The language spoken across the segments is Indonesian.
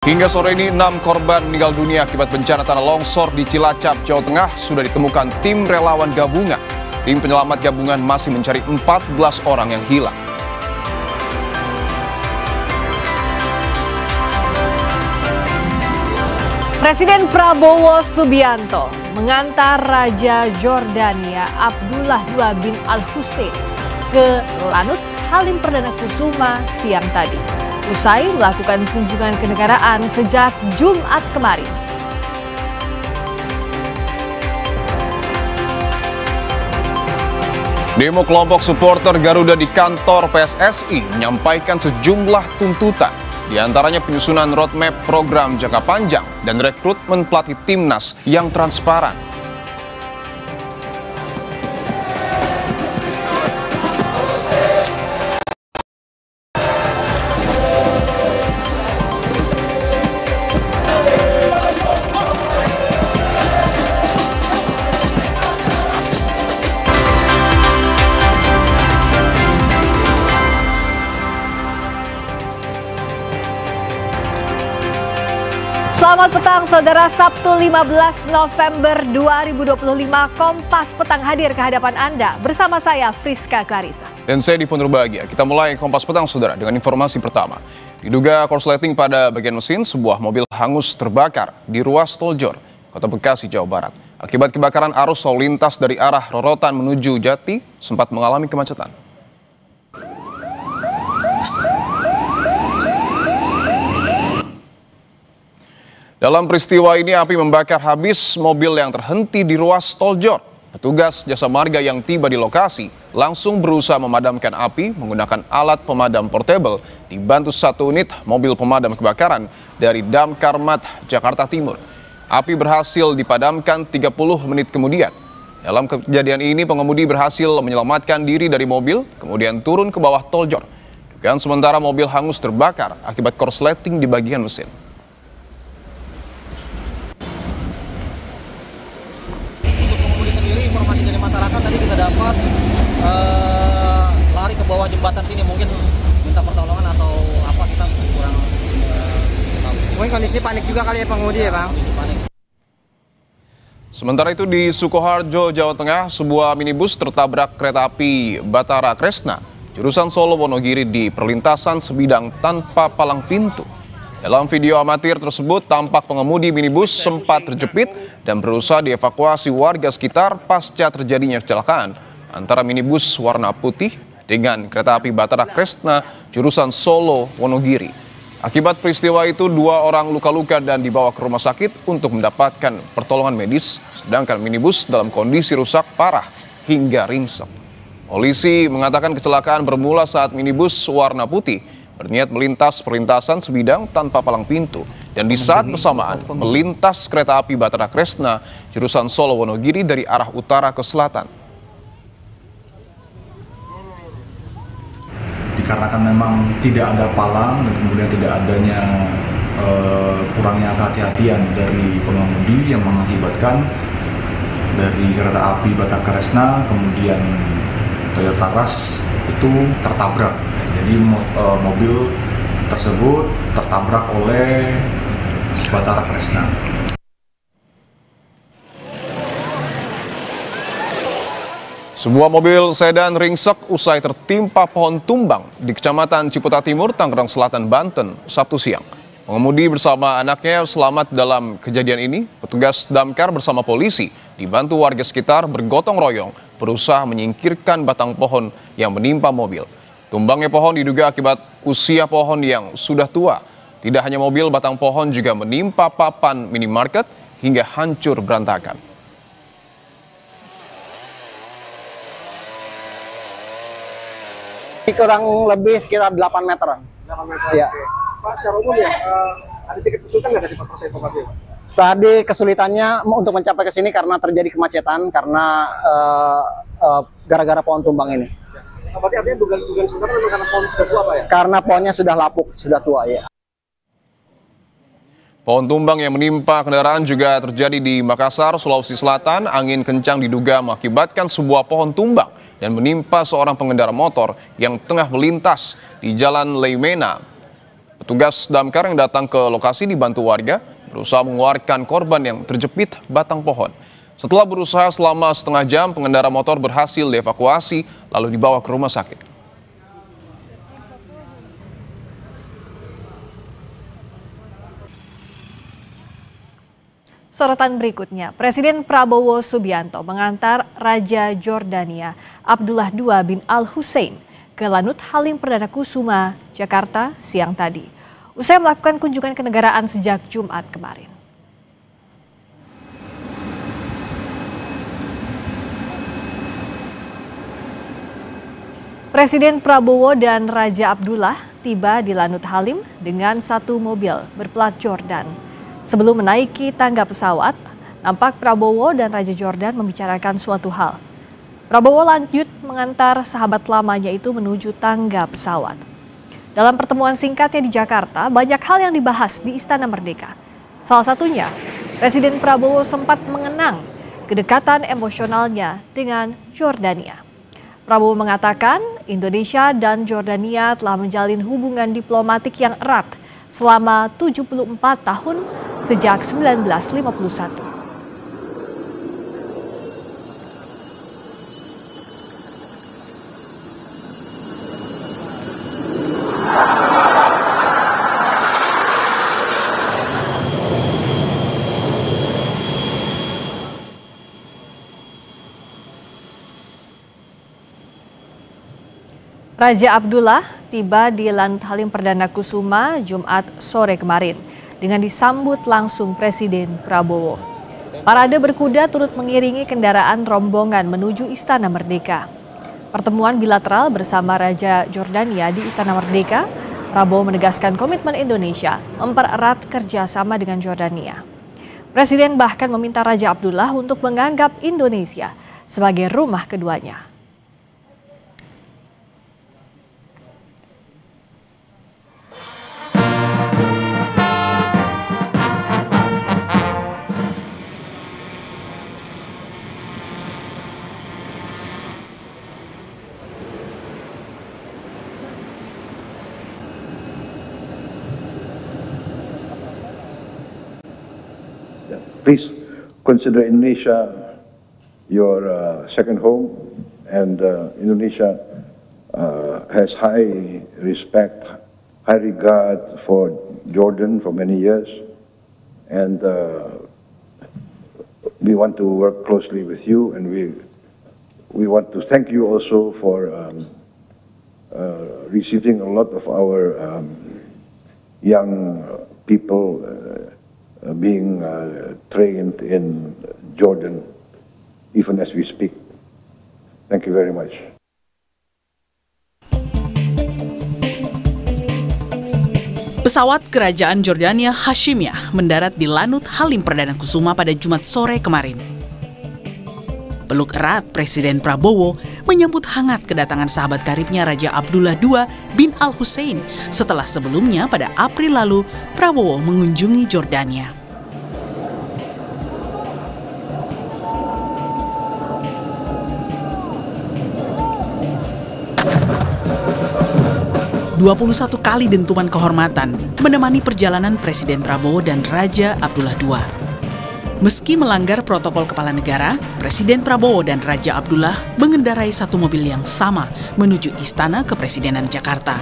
Hingga sore ini 6 korban meninggal dunia akibat bencana tanah longsor di Cilacap, Jawa Tengah sudah ditemukan tim relawan gabungan. Tim penyelamat gabungan masih mencari 14 orang yang hilang. Presiden Prabowo Subianto mengantar Raja Jordania Abdullah II bin Al-Hussein ke Lanut Halim Perdana Kusuma siang tadi. Usai melakukan kunjungan kenegaraan sejak Jumat kemarin. Demo kelompok supporter Garuda di kantor PSSI menyampaikan sejumlah tuntutan. Di antaranya penyusunan roadmap program jangka panjang dan rekrutmen pelatih timnas yang transparan. Selamat petang saudara, Sabtu 15 November 2025, Kompas Petang hadir ke hadapan Anda bersama saya Friska Clarissa. Dan saya Dipo Nurbahagia. Kita mulai Kompas Petang saudara dengan informasi pertama. Diduga korsleting pada bagian mesin, sebuah mobil hangus terbakar di ruas Tol Jor, Kota Bekasi, Jawa Barat. Akibat kebakaran, arus lalu lintas dari arah Rorotan menuju Jati sempat mengalami kemacetan. Dalam peristiwa ini, api membakar habis mobil yang terhenti di ruas Tol Jor. Petugas jasa marga yang tiba di lokasi langsung berusaha memadamkan api menggunakan alat pemadam portable dibantu satu unit mobil pemadam kebakaran dari Damkar Mat, Jakarta Timur. Api berhasil dipadamkan 30 menit kemudian. Dalam kejadian ini, pengemudi berhasil menyelamatkan diri dari mobil, kemudian turun ke bawah Tol Jor. Dugaan sementara mobil hangus terbakar akibat korsleting di bagian mesin. Informasi dari masyarakat tadi kita dapat lari ke bawah jembatan sini, mungkin minta pertolongan atau apa, kita kurang tahu. Mungkin kondisi panik juga kali ya pengemudi ya Bang? Panik. Sementara itu di Sukoharjo, Jawa Tengah, sebuah minibus tertabrak kereta api Batara Kresna jurusan Solo Wonogiri di perlintasan sebidang tanpa palang pintu. Dalam video amatir tersebut, tampak pengemudi minibus sempat terjepit dan berusaha dievakuasi warga sekitar pasca terjadinya kecelakaan antara minibus warna putih dengan kereta api Batara Kresna jurusan Solo Wonogiri. Akibat peristiwa itu, 2 orang luka-luka dan dibawa ke rumah sakit untuk mendapatkan pertolongan medis, sedangkan minibus dalam kondisi rusak parah hingga ringsek. Polisi mengatakan kecelakaan bermula saat minibus warna putih berniat melintas perlintasan sebidang tanpa palang pintu dan di saat bersamaan melintas kereta api Batara Kresna jurusan Solo Wonogiri dari arah utara ke selatan. Dikarenakan memang tidak ada palang dan kemudian tidak adanya kurangnya kehati-hatian dari pengemudi yang mengakibatkan dari kereta api Batara Kresna kemudian Toyota Rush itu tertabrak. Jadi mobil tersebut tertabrak oleh Batara Kresna. Sebuah mobil sedan ringsek usai tertimpa pohon tumbang di Kecamatan Ciputa Timur, Tangerang Selatan, Banten, Sabtu siang. Pengemudi bersama anaknya selamat dalam kejadian ini. Petugas damkar bersama polisi dibantu warga sekitar bergotong royong berusaha menyingkirkan batang pohon yang menimpa mobil. Tumbangnya pohon diduga akibat usia pohon yang sudah tua. Tidak hanya mobil, batang pohon juga menimpa papan minimarket hingga hancur berantakan. Kurang lebih sekitar 8 meteran. 8 meter. Ya. Pak, secara umum ya, ada titik kesulitan nggak dari proses evakuasi? Tadi kesulitannya untuk mencapai ke sini karena terjadi kemacetan karena gara-gara pohon tumbang ini. Berarti artinya dugaan sementara memang karena pohon sudah tua Pak ya? Karena pohonnya sudah lapuk, sudah tua ya. Pohon tumbang yang menimpa kendaraan juga terjadi di Makassar, Sulawesi Selatan. Angin kencang diduga mengakibatkan sebuah pohon tumbang dan menimpa seorang pengendara motor yang tengah melintas di Jalan Leimena. Petugas damkar yang datang ke lokasi dibantu warga berusaha mengeluarkan korban yang terjepit batang pohon. Setelah berusaha selama setengah jam, pengendara motor berhasil dievakuasi lalu dibawa ke rumah sakit. Sorotan berikutnya, Presiden Prabowo Subianto mengantar Raja Jordania Abdullah II bin Al-Hussein ke Lanut Halim Perdana Kusuma, Jakarta siang tadi. Usai melakukan kunjungan kenegaraan sejak Jumat kemarin. Presiden Prabowo dan Raja Abdullah tiba di Lanut Halim dengan satu mobil berplat Jordan. Sebelum menaiki tangga pesawat, nampak Prabowo dan Raja Jordan membicarakan suatu hal. Prabowo lanjut mengantar sahabat lamanya itu menuju tangga pesawat. Dalam pertemuan singkatnya di Jakarta, banyak hal yang dibahas di Istana Merdeka. Salah satunya, Presiden Prabowo sempat mengenang kedekatan emosionalnya dengan Jordania. Prabowo mengatakan Indonesia dan Jordania telah menjalin hubungan diplomatik yang erat selama 74 tahun sejak 1951. Raja Abdullah tiba di Lanut Halim Perdana Kusuma Jumat sore kemarin dengan disambut langsung Presiden Prabowo. Parade berkuda turut mengiringi kendaraan rombongan menuju Istana Merdeka. Pertemuan bilateral bersama Raja Jordania di Istana Merdeka, Prabowo menegaskan komitmen Indonesia mempererat kerjasama dengan Jordania. Presiden bahkan meminta Raja Abdullah untuk menganggap Indonesia sebagai rumah keduanya. Please consider Indonesia your second home, and Indonesia has high respect, high regard for Jordan for many years, and we want to work closely with you, and we want to thank you also for receiving a lot of our young people being trained in Jordan, even as we speak. Thank you very much. Pesawat Kerajaan Jordania Hashimiyah mendarat di Lanut Halim Perdana Kusuma pada Jumat sore kemarin. Peluk erat Presiden Prabowo menyambut hangat kedatangan sahabat karibnya Raja Abdullah II bin Al-Hussein setelah sebelumnya pada April lalu Prabowo mengunjungi Jordania. "21 kali dentuman kehormatan menemani perjalanan Presiden Prabowo dan Raja Abdullah II. Meski melanggar protokol kepala negara, Presiden Prabowo dan Raja Abdullah mengendarai satu mobil yang sama menuju Istana Kepresidenan Jakarta.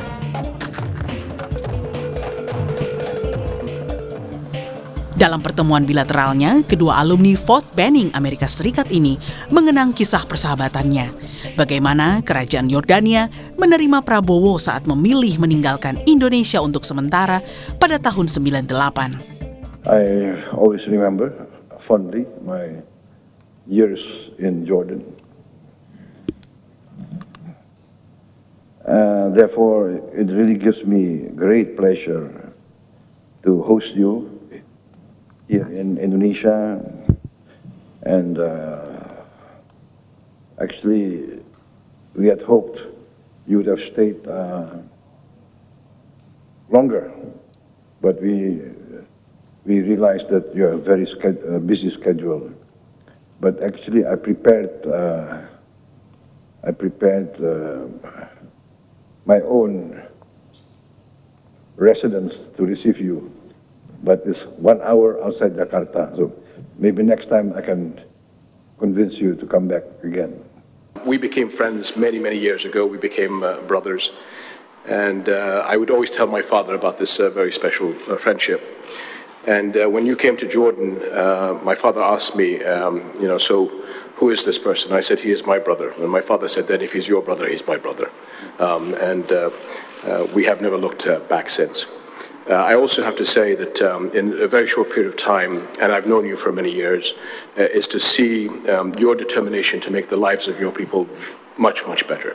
Dalam pertemuan bilateralnya, kedua alumni Fort Benning, Amerika Serikat ini mengenang kisah persahabatannya. Bagaimana Kerajaan Yordania menerima Prabowo saat memilih meninggalkan Indonesia untuk sementara pada tahun 98. I always remember fondly my years in Jordan. Therefore, it really gives me great pleasure to host you here in Indonesia, and actually we had hoped you would have stayed longer, but we realized that you have a very busy schedule. But actually, I prepared my own residence to receive you, but it's 1 hour outside Jakarta. So maybe next time I can convince you to come back again. We became friends many, many years ago. We became brothers. And I would always tell my father about this very special friendship. And when you came to Jordan, my father asked me, so who is this person? I said, he is my brother. And my father said, then if he's your brother, he's my brother. We have never looked back since. I also have to say that in a very short period of time, and I've known you for many years, is to see your determination to make the lives of your people much, much better.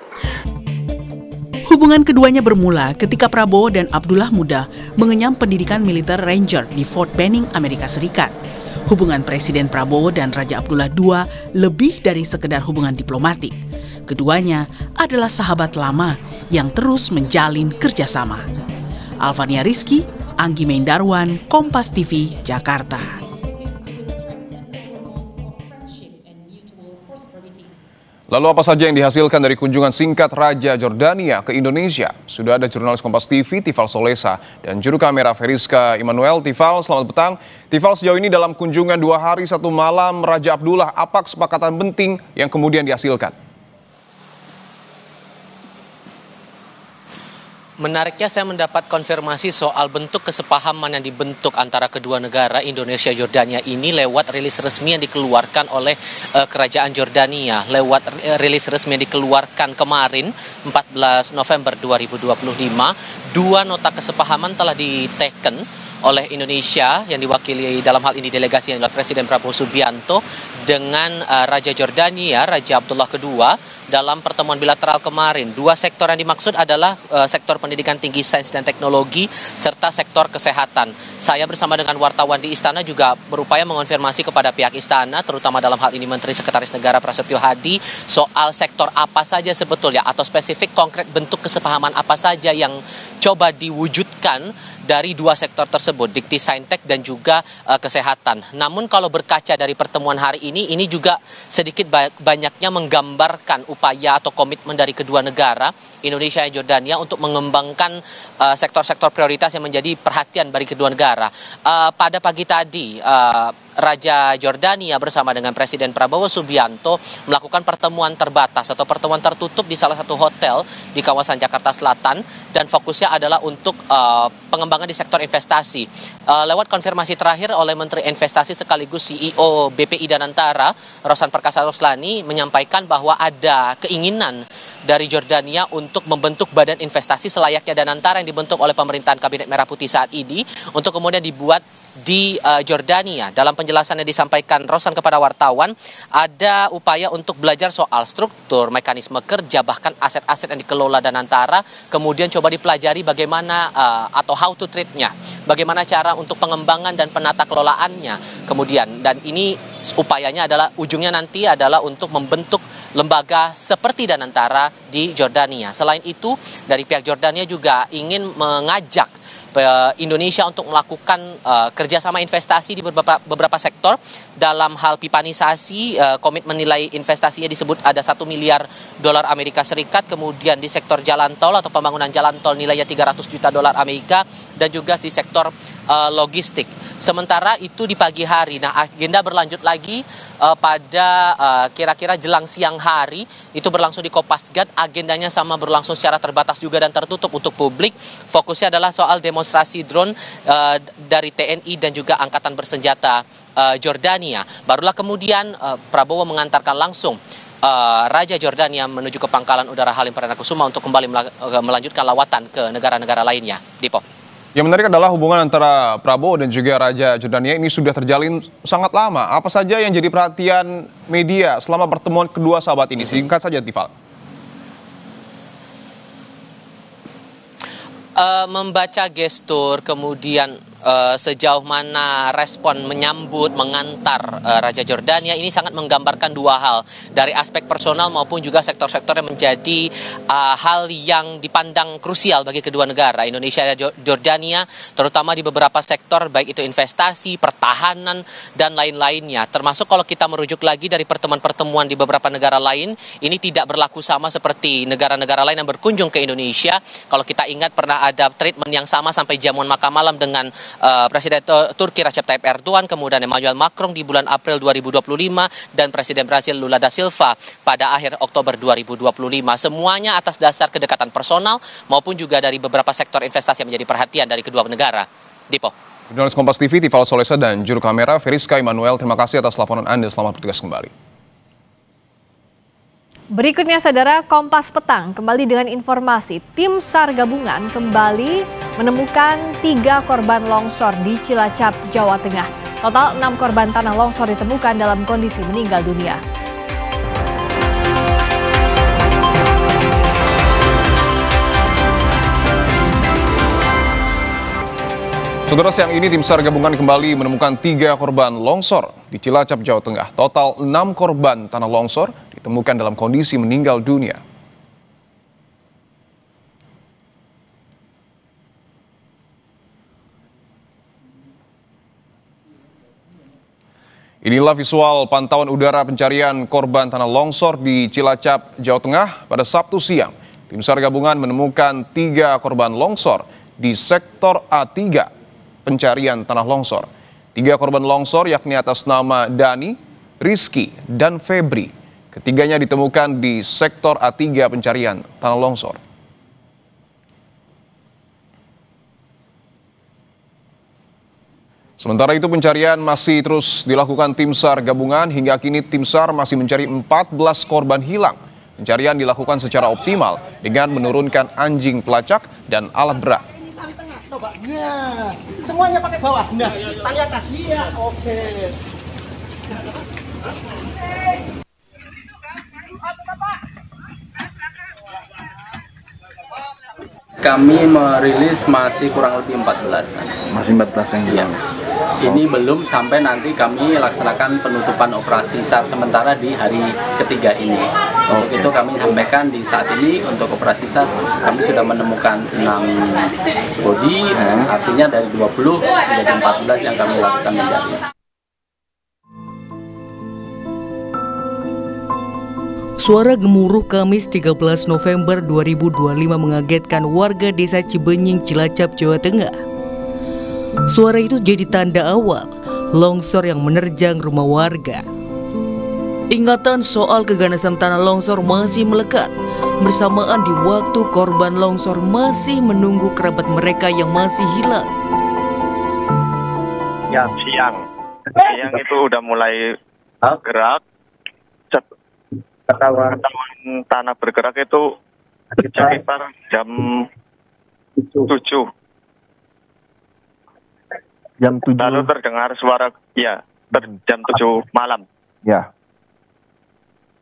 Hubungan keduanya bermula ketika Prabowo dan Abdullah Muda mengenyam pendidikan militer Ranger di Fort Benning, Amerika Serikat. Hubungan Presiden Prabowo dan Raja Abdullah II lebih dari sekedar hubungan diplomatik. Keduanya adalah sahabat lama yang terus menjalin kerjasama. Alvania Rizky, Anggi Mendarwan, Kompas TV, Jakarta. Lalu apa saja yang dihasilkan dari kunjungan singkat Raja Jordania ke Indonesia? Sudah ada jurnalis Kompas TV, Tifal Solesa, dan juru kamera Feriska Immanuel. Tifal, selamat petang. Tifal, sejauh ini dalam kunjungan 2 hari 1 malam Raja Abdullah, apa kesepakatan penting yang kemudian dihasilkan? Menariknya saya mendapat konfirmasi soal bentuk kesepahaman yang dibentuk antara kedua negara Indonesia Jordania ini lewat rilis resmi yang dikeluarkan oleh Kerajaan Jordania. Lewat rilis resmi yang dikeluarkan kemarin 14 November 2025, 2 nota kesepahaman telah diteken oleh Indonesia yang diwakili dalam hal ini delegasi yang oleh Presiden Prabowo Subianto dengan Raja Jordania, Raja Abdullah II dalam pertemuan bilateral kemarin. 2 sektor yang dimaksud adalah sektor pendidikan tinggi, sains dan teknologi, serta sektor kesehatan. Saya bersama dengan wartawan di Istana juga berupaya mengonfirmasi kepada pihak Istana, terutama dalam hal ini Menteri Sekretaris Negara Prasetyo Hadi, soal sektor apa saja sebetulnya atau spesifik konkret bentuk kesepahaman apa saja yang coba diwujudkan dari 2 sektor tersebut, dikti saintek dan juga kesehatan. Namun kalau berkaca dari pertemuan hari ini juga sedikit banyaknya menggambarkan upaya atau komitmen dari kedua negara, Indonesia dan Jordania, untuk mengembangkan sektor-sektor prioritas yang menjadi perhatian bagi kedua negara. Pada pagi tadi, Raja Jordania bersama dengan Presiden Prabowo Subianto melakukan pertemuan terbatas atau pertemuan tertutup di salah satu hotel di kawasan Jakarta Selatan, dan fokusnya adalah untuk pengembangan di sektor investasi. Lewat konfirmasi terakhir oleh Menteri Investasi sekaligus CEO BPI Danantara, Rosan Perkasa Roslani, menyampaikan bahwa ada keinginan dari Jordania untuk membentuk badan investasi selayaknya Danantara yang dibentuk oleh pemerintahan Kabinet Merah Putih saat ini, untuk kemudian dibuat di Jordania. Dalam penjelasan yang disampaikan Rosan kepada wartawan, ada upaya untuk belajar soal struktur, mekanisme kerja, bahkan aset-aset yang dikelola Danantara, kemudian coba dipelajari bagaimana atau how to treat-nya, bagaimana cara untuk pengembangan dan penata kelolaannya. Kemudian, dan ini upayanya adalah, ujungnya nanti adalah untuk membentuk lembaga seperti Danantara di Jordania. Selain itu, dari pihak Jordania juga ingin mengajak Indonesia untuk melakukan kerjasama investasi di beberapa sektor. Dalam hal pipanisasi, komitmen nilai investasinya disebut ada $1 miliar Amerika Serikat, kemudian di sektor jalan tol atau pembangunan jalan tol nilainya $300 juta Amerika, dan juga di sektor logistik. Sementara itu di pagi hari, nah agenda berlanjut lagi pada kira-kira jelang siang hari, itu berlangsung di Kopasgat. Agendanya sama, berlangsung secara terbatas juga dan tertutup untuk publik. Fokusnya adalah soal demonstrasi drone dari TNI dan juga Angkatan Bersenjata Jordania. Barulah kemudian Prabowo mengantarkan langsung Raja Jordania menuju ke Pangkalan Udara Halim Perdana Kusuma untuk kembali melanjutkan lawatan ke negara-negara lainnya. Dipo. Yang menarik adalah hubungan antara Prabowo dan juga Raja Jordania ini sudah terjalin sangat lama. Apa saja yang jadi perhatian media selama pertemuan kedua sahabat ini? Singkat saja, Tifal. Membaca gestur, kemudian sejauh mana respon menyambut, mengantar Raja Jordania ini sangat menggambarkan dua hal. Dari aspek personal maupun juga sektor-sektor yang menjadi hal yang dipandang krusial bagi kedua negara, Indonesia dan Jordania, terutama di beberapa sektor, baik itu investasi, pertahanan, dan lain-lainnya. Termasuk kalau kita merujuk lagi dari pertemuan-pertemuan di beberapa negara lain, ini tidak berlaku sama seperti negara-negara lain yang berkunjung ke Indonesia. Kalau kita ingat pernah ada treatment yang sama sampai jamuan makan malam dengan Presiden Turki Recep Tayyip Erdogan, kemudian Emmanuel Macron di bulan April 2025, dan Presiden Brasil Lula da Silva pada akhir Oktober 2025. Semuanya atas dasar kedekatan personal maupun juga dari beberapa sektor investasi yang menjadi perhatian dari kedua negara. Dipo. Jurnalis Kompas TV, Tifal Solesa, dan juru kamera Feriska Immanuel, terima kasih atas laporan Anda. Selamat bertugas kembali. Berikutnya, Saudara, Kompas Petang kembali dengan informasi. Tim SAR gabungan kembali menemukan 3 korban longsor di Cilacap, Jawa Tengah. Total 6 korban tanah longsor ditemukan dalam kondisi meninggal dunia. Saudara, siang ini tim SAR gabungan kembali menemukan 3 korban longsor di Cilacap, Jawa Tengah. Total 6 korban tanah longsor ditemukan dalam kondisi meninggal dunia. Inilah visual pantauan udara pencarian korban tanah longsor di Cilacap, Jawa Tengah pada Sabtu siang. Tim SAR gabungan menemukan 3 korban longsor di sektor A3 pencarian tanah longsor. 3 korban longsor yakni atas nama Dani, Rizky, dan Febri. Ketiganya ditemukan di sektor A3 pencarian tanah longsor. Sementara itu pencarian masih terus dilakukan tim SAR gabungan. Hingga kini tim SAR masih mencari 14 korban hilang. Pencarian dilakukan secara optimal dengan menurunkan anjing pelacak dan alat berat. Coba, nah, semuanya pakai bawah, nah, tali atas, iya, oke. Kami merilis masih kurang lebih 14. Masih 14 yang hilang. Ini belum sampai nanti kami laksanakan penutupan operasi SAR sementara di hari ketiga ini. Untuk itu kami sampaikan di saat ini untuk operasi SAR kami sudah menemukan 6 body, artinya dari 20 menjadi 14 yang kami lakukan mencari. Suara gemuruh Kamis 13 November 2025 mengagetkan warga desa Cibenying, Cilacap, Jawa Tengah. Suara itu jadi tanda awal longsor yang menerjang rumah warga. Ingatan soal keganasan tanah longsor masih melekat bersamaan di waktu korban longsor masih menunggu kerabat mereka yang masih hilang. Ya, siang itu udah mulai gerak. Ketahuan tanah bergerak itu sekitar jam 7. Jam 7. Lalu terdengar suara, ya, jam 7 malam. Ya.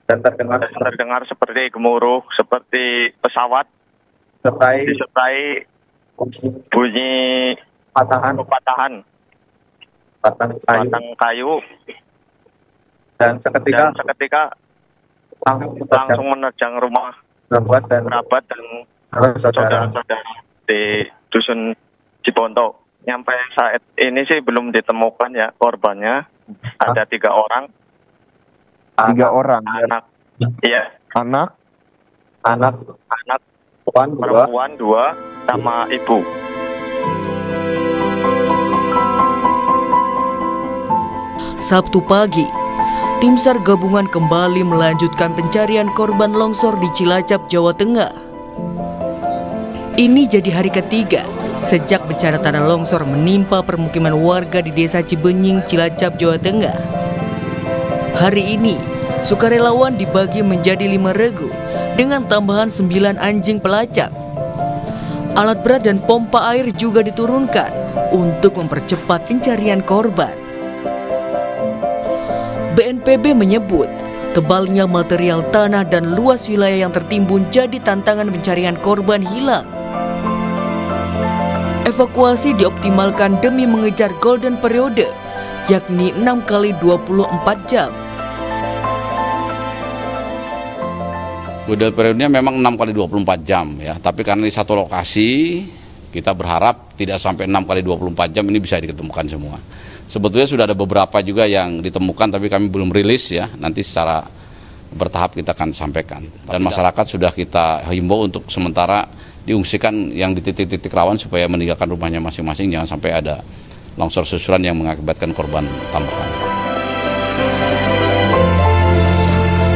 Dan terdengar seperti gemuruh, seperti pesawat, disertai bunyi patang kayu, dan seketika langsung menerjang rumah kerabat dan saudara-saudara di dusun Ciponto. Sampai saat ini sih belum ditemukan ya korbannya. Ada 3 orang. 3 orang. Anak. Iya. Anak. Perempuan 2 sama ibu. Sabtu pagi, tim SAR gabungan kembali melanjutkan pencarian korban longsor di Cilacap, Jawa Tengah. Ini jadi hari ketiga sejak bencana tanah longsor menimpa permukiman warga di desa Cibenying, Cilacap, Jawa Tengah. Hari ini, sukarelawan dibagi menjadi 5 regu dengan tambahan 9 anjing pelacak. Alat berat dan pompa air juga diturunkan untuk mempercepat pencarian korban. BNPB menyebut tebalnya material tanah dan luas wilayah yang tertimbun jadi tantangan pencarian korban hilang. Evakuasi dioptimalkan demi mengejar golden periode, yakni 6 kali 24 jam. Golden periodenya memang 6 kali 24 jam ya, tapi karena di satu lokasi kita berharap tidak sampai 6 kali 24 jam ini bisa diketemukan semua. Sebetulnya sudah ada beberapa juga yang ditemukan tapi kami belum rilis ya, nanti secara bertahap kita akan sampaikan. Dan masyarakat sudah kita himbau untuk sementara diungsikan yang di titik-titik rawan supaya meninggalkan rumahnya masing-masing, jangan sampai ada longsor susulan yang mengakibatkan korban tambahan.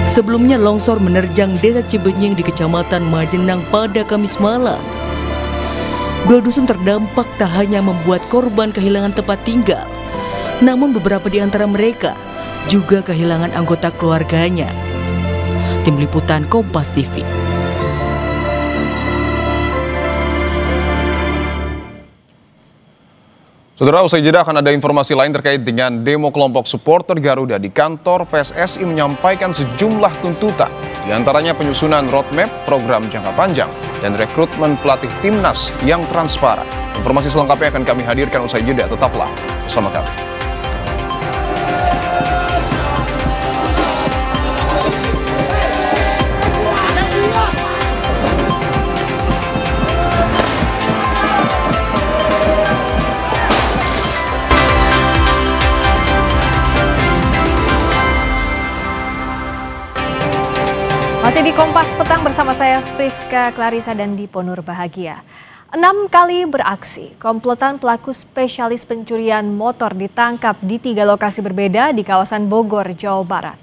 Sebelumnya longsor menerjang Desa Cibenying di Kecamatan Majenang pada Kamis malam. 2 dusun terdampak tak hanya membuat korban kehilangan tempat tinggal, namun beberapa di antara mereka juga kehilangan anggota keluarganya. Tim Liputan Kompas TV. Saudara, usai jeda akan ada informasi lain terkait dengan demo kelompok supporter Garuda di kantor PSSI menyampaikan sejumlah tuntutan, diantaranya penyusunan roadmap program jangka panjang dan rekrutmen pelatih timnas yang transparan. Informasi selengkapnya akan kami hadirkan usai jeda, tetaplah bersama kami. Masih di Kompas Petang bersama saya Friska Clarissa dan Dipo Nurbahagia. 6 kali beraksi, komplotan pelaku spesialis pencurian motor ditangkap di 3 lokasi berbeda di kawasan Bogor, Jawa Barat.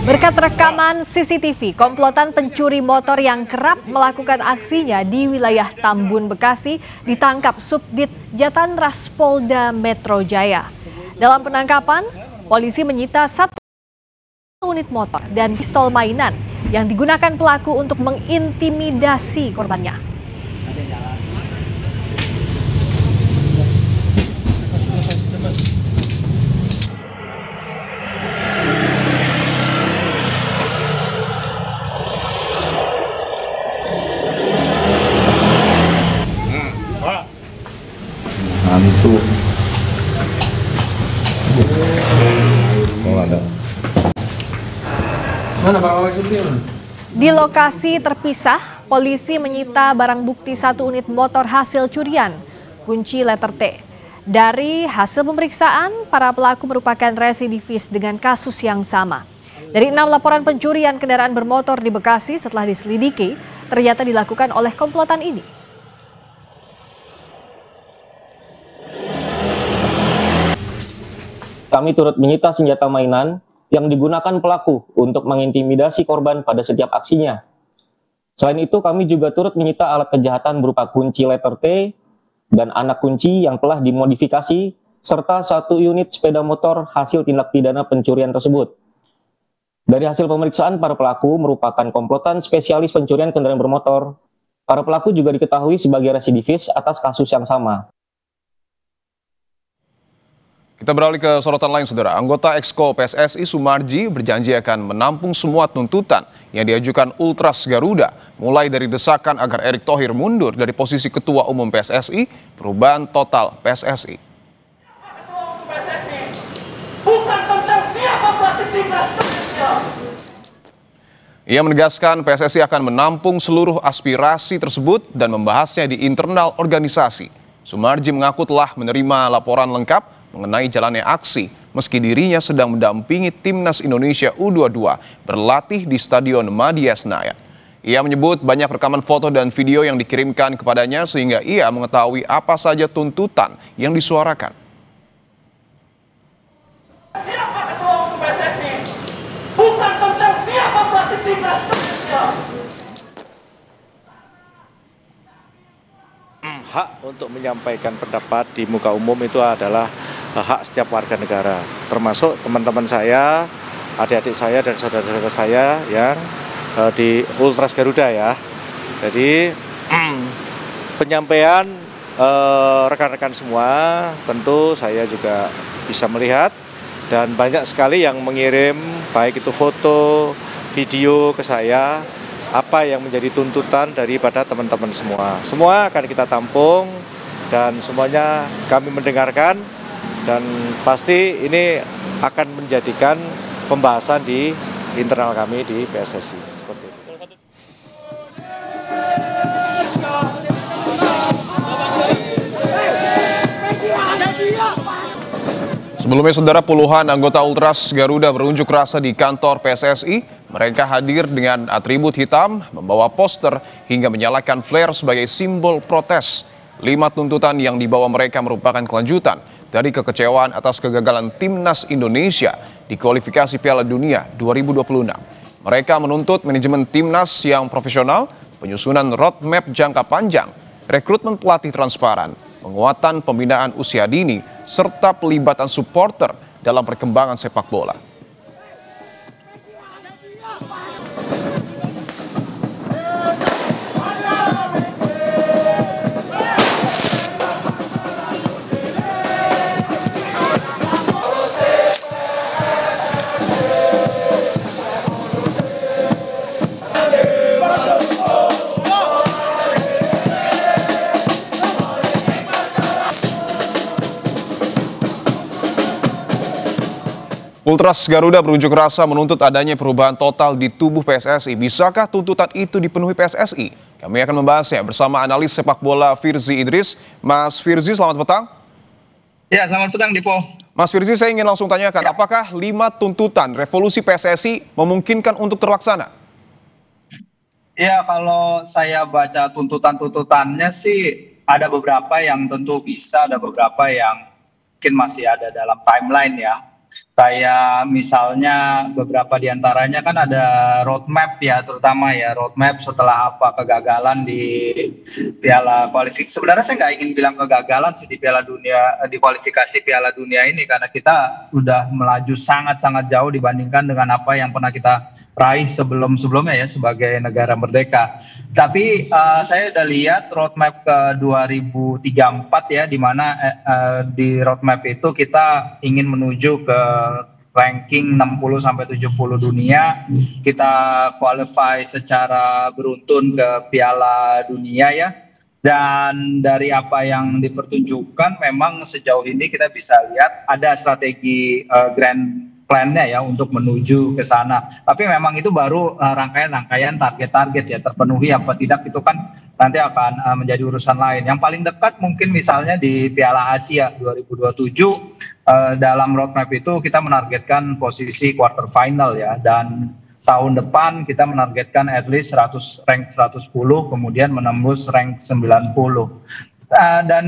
Berkat rekaman CCTV, komplotan pencuri motor yang kerap melakukan aksinya di wilayah Tambun, Bekasi ditangkap Subdit Jatanras Polda Metro Jaya. Dalam penangkapan, polisi menyita 1 unit motor dan pistol mainan yang digunakan pelaku untuk mengintimidasi korbannya. Di lokasi terpisah, polisi menyita barang bukti 1 unit motor hasil curian, kunci letter T. Dari hasil pemeriksaan, para pelaku merupakan residivis dengan kasus yang sama. Dari 6 laporan pencurian kendaraan bermotor di Bekasi setelah diselidiki, ternyata dilakukan oleh komplotan ini. Kami turut menyita senjata mainan yang digunakan pelaku untuk mengintimidasi korban pada setiap aksinya. Selain itu, kami juga turut menyita alat kejahatan berupa kunci letter T dan anak kunci yang telah dimodifikasi, serta 1 unit sepeda motor hasil tindak pidana pencurian tersebut. Dari hasil pemeriksaan, para pelaku merupakan komplotan spesialis pencurian kendaraan bermotor. Para pelaku juga diketahui sebagai residivis atas kasus yang sama. Kita beralih ke sorotan lain, Saudara. Anggota Exco PSSI Sumarji berjanji akan menampung semua tuntutan yang diajukan Ultras Garuda, mulai dari desakan agar Erick Thohir mundur dari posisi Ketua Umum PSSI, perubahan total PSSI. Ia menegaskan PSSI akan menampung seluruh aspirasi tersebut dan membahasnya di internal organisasi. Sumarji mengaku telah menerima laporan lengkap mengenai jalannya aksi, meski dirinya sedang mendampingi Timnas Indonesia U22 berlatih di Stadion Madia Senayan. Ia menyebut banyak rekaman foto dan video yang dikirimkan kepadanya sehingga ia mengetahui apa saja tuntutan yang disuarakan. Siapa Ketua Umum PSSI? Bukan tentang siapa pelatih Timnas Indonesia. Hak untuk menyampaikan pendapat di muka umum itu adalah hak setiap warga negara, termasuk teman-teman saya, adik-adik saya dan saudara-saudara saya yang di Ultras Garuda ya. Jadi penyampaian rekan-rekan semua tentu saya juga bisa melihat dan banyak sekali yang mengirim baik itu foto, video ke saya, apa yang menjadi tuntutan daripada teman-teman semua. Semua akan kita tampung dan semuanya kami mendengarkan, dan pasti ini akan menjadikan pembahasan di internal kami di PSSI. Seperti itu. Sebelumnya, saudara, puluhan anggota Ultras Garuda berunjuk rasa di kantor PSSI. Mereka hadir dengan atribut hitam, membawa poster, hingga menyalakan flare sebagai simbol protes. 5 tuntutan yang dibawa mereka merupakan kelanjutan dari kekecewaan atas kegagalan Timnas Indonesia di kualifikasi Piala Dunia 2026. Mereka menuntut manajemen Timnas yang profesional, penyusunan roadmap jangka panjang, rekrutmen pelatih transparan, penguatan pembinaan usia dini, serta pelibatan supporter dalam perkembangan sepak bola. Ultras Garuda berunjuk rasa menuntut adanya perubahan total di tubuh PSSI. Bisakah tuntutan itu dipenuhi PSSI? Kami akan membahasnya bersama analis sepak bola Firzi Idris. Mas Firzi, selamat petang. Ya, selamat petang, Dipo. Mas Firzi, saya ingin langsung tanyakan, apakah 5 tuntutan revolusi PSSI memungkinkan untuk terlaksana? Ya, kalau saya baca tuntutan-tuntutannya sih ada beberapa yang tentu bisa, ada beberapa yang mungkin masih ada dalam timeline ya. Kayak misalnya beberapa diantaranya kan ada roadmap ya, terutama ya roadmap setelah apa kegagalan di Piala kualifikasi. Sebenarnya saya nggak ingin bilang kegagalan sih di Piala Dunia, di kualifikasi Piala Dunia ini, karena kita udah melaju sangat-sangat jauh dibandingkan dengan apa yang pernah kita raih sebelumnya ya sebagai negara merdeka. Tapi saya udah lihat roadmap ke 2034 ya, di mana di roadmap itu kita ingin menuju ke ranking 60-70 dunia. Kita qualify secara beruntun ke Piala Dunia ya. Dan dari apa yang dipertunjukkan, memang sejauh ini kita bisa lihat ada strategi grand plan-nya ya untuk menuju ke sana. Tapi memang itu baru rangkaian-rangkaian target-target ya, terpenuhi apa tidak itu kan nanti akan menjadi urusan lain. Yang paling dekat mungkin misalnya di Piala Asia 2027, dalam roadmap itu kita menargetkan posisi quarter final ya, dan tahun depan kita menargetkan at least rank 110, kemudian menembus rank 90. Dan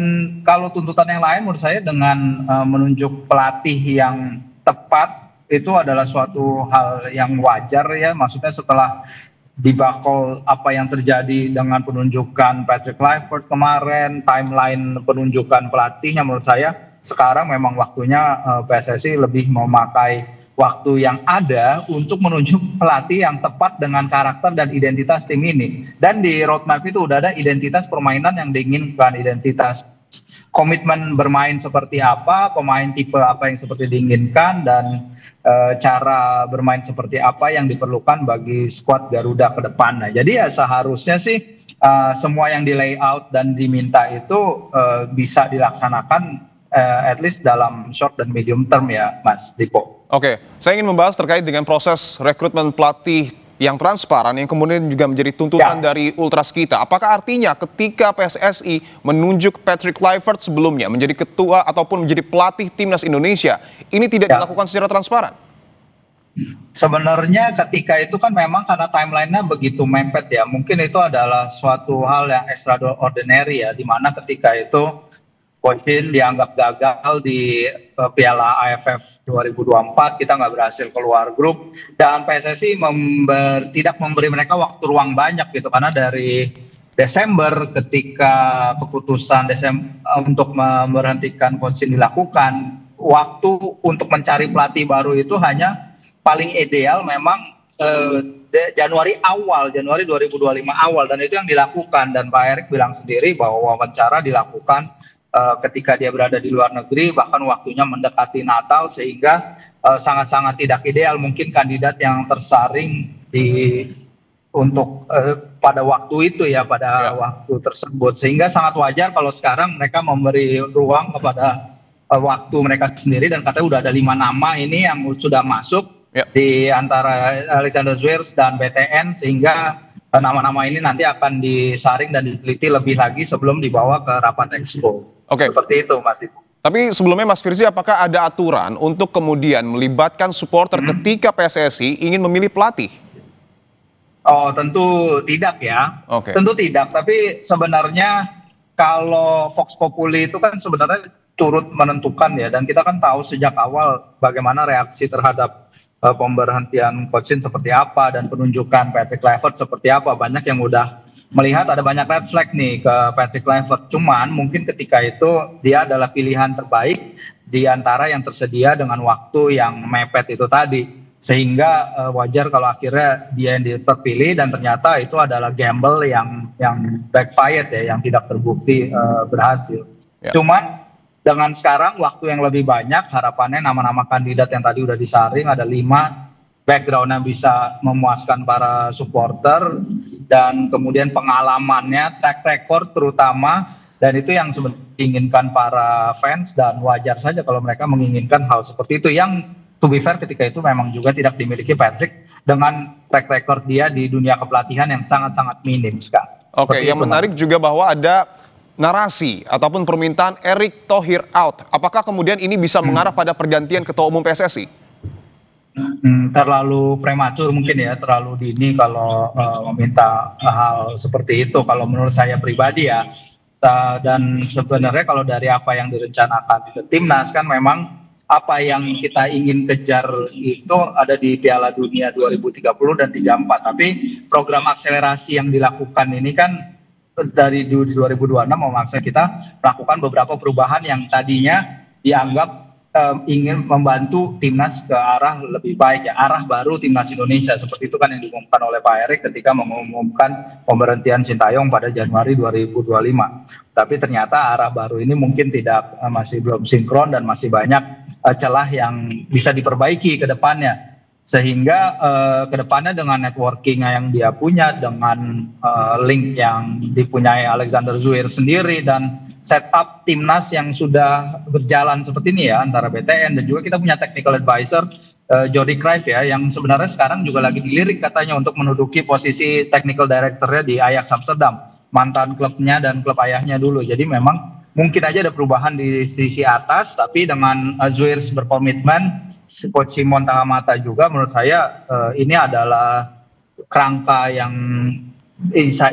kalau tuntutan yang lain menurut saya dengan menunjuk pelatih yang tepat itu adalah suatu hal yang wajar ya, maksudnya setelah debacle apa yang terjadi dengan penunjukan Patrick Kluivert kemarin, timeline penunjukan pelatihnya menurut saya sekarang memang waktunya PSSI lebih memakai waktu yang ada untuk menunjuk pelatih yang tepat dengan karakter dan identitas tim ini. Dan di roadmap itu udah ada identitas permainan yang diinginkan, identitas komitmen bermain seperti apa, pemain tipe apa yang seperti diinginkan, dan cara bermain seperti apa yang diperlukan bagi skuad Garuda ke depan. Nah, jadi ya seharusnya sih semua yang di layout dan diminta itu bisa dilaksanakan at least dalam short dan medium term ya, Mas Dipo. Oke, saya ingin membahas terkait dengan proses rekrutmen pelatih yang transparan yang kemudian juga menjadi tuntutan dari Ultras kita. Apakah artinya ketika PSSI menunjuk Patrick Kluivert sebelumnya menjadi ketua ataupun menjadi pelatih Timnas Indonesia, ini tidak dilakukan secara transparan? Sebenarnya ketika itu kan memang karena timelinenya begitu mepet ya, mungkin itu adalah suatu hal yang extraordinary ya, di mana ketika itu Poin dianggap gagal di Piala AFF 2024, kita nggak berhasil keluar grup, dan PSSI tidak memberi mereka waktu ruang banyak gitu, karena dari Desember ketika keputusan untuk memberhentikan coach dilakukan, waktu untuk mencari pelatih baru itu hanya paling ideal memang Januari 2025 awal, dan itu yang dilakukan. Dan Pak Erick bilang sendiri bahwa wawancara dilakukan ketika dia berada di luar negeri, bahkan waktunya mendekati Natal, sehingga sangat-sangat tidak ideal mungkin kandidat yang tersaring untuk pada waktu itu ya, pada waktu tersebut, sehingga sangat wajar kalau sekarang mereka memberi ruang kepada waktu mereka sendiri, dan katanya udah ada 5 nama ini yang sudah masuk di antara Alexander Zwiers dan BTN, sehingga nama-nama ini nanti akan disaring dan diteliti lebih lagi sebelum dibawa ke rapat expo. Seperti itu, Mas Ibu. Tapi sebelumnya Mas Firzi, apakah ada aturan untuk kemudian melibatkan supporter ketika PSSI ingin memilih pelatih? Oh, tentu tidak ya. Tentu tidak, tapi sebenarnya kalau Vox Populi itu kan sebenarnya turut menentukan ya, dan kita kan tahu sejak awal bagaimana reaksi terhadap pemberhentian Coach Shin seperti apa, dan penunjukan Patrick Kluivert seperti apa. Banyak yang udah melihat ada banyak red flag nih ke Patrick Kluivert. Cuman mungkin ketika itu dia adalah pilihan terbaik di antara yang tersedia dengan waktu yang mepet itu tadi. Sehingga wajar kalau akhirnya dia yang terpilih, dan ternyata itu adalah gamble yang backfired ya, yang tidak terbukti berhasil. Cuman dengan sekarang waktu yang lebih banyak, harapannya nama-nama kandidat yang tadi udah disaring ada 5, background yang bisa memuaskan para supporter, dan kemudian pengalamannya, track record terutama, dan itu yang sebenarnya diinginkan para fans, dan wajar saja kalau mereka menginginkan hal seperti itu, yang to be fair ketika itu memang juga tidak dimiliki Patrick dengan track record dia di dunia kepelatihan yang sangat-sangat minim sekali. Yang menarik juga bahwa ada narasi ataupun permintaan Erick Thohir out. Apakah kemudian ini bisa mengarah pada pergantian ketua umum PSSI? Terlalu prematur mungkin ya, terlalu dini kalau meminta hal seperti itu kalau menurut saya pribadi ya. Dan sebenarnya kalau dari apa yang direncanakan ke timnas, kan memang apa yang kita ingin kejar itu ada di Piala Dunia 2030 dan 34. Tapi program akselerasi yang dilakukan ini kan dari 2026 memaksa kita melakukan beberapa perubahan yang tadinya dianggap ingin membantu timnas ke arah lebih baik ya, arah baru timnas Indonesia, seperti itu kan yang diumumkan oleh Pak Erick ketika mengumumkan pemberhentian Sintayong pada Januari 2025. Tapi ternyata arah baru ini mungkin masih belum sinkron, dan masih banyak celah yang bisa diperbaiki ke depannya. Sehingga kedepannya dengan networking yang dia punya, dengan link yang dipunyai Alexander Zwiers sendiri, dan setup timnas yang sudah berjalan seperti ini ya, antara BTN dan juga kita punya technical advisor Jordi Cruijff ya, yang sebenarnya sekarang juga lagi dilirik katanya untuk menduduki posisi technical directornya di Ajax Amsterdam, mantan klubnya dan klub ayahnya dulu. Jadi memang mungkin aja ada perubahan di sisi atas, tapi dengan Zwiers berkomitmen, Coach Simon Tahamata juga, menurut saya ini adalah kerangka yang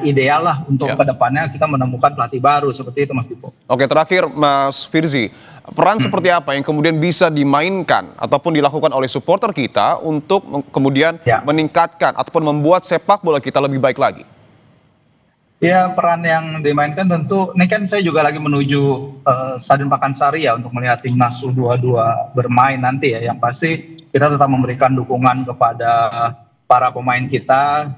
ideal lah untuk kedepannya kita menemukan pelatih baru, seperti itu Mas Dipo. Terakhir Mas Firzi, peran seperti apa yang kemudian bisa dimainkan ataupun dilakukan oleh supporter kita untuk kemudian meningkatkan ataupun membuat sepak bola kita lebih baik lagi? Ya, peran yang dimainkan tentu, ini kan saya juga lagi menuju Stadion Pakansari ya untuk melihat timnas U22 bermain nanti ya. Yang pasti kita tetap memberikan dukungan kepada para pemain kita,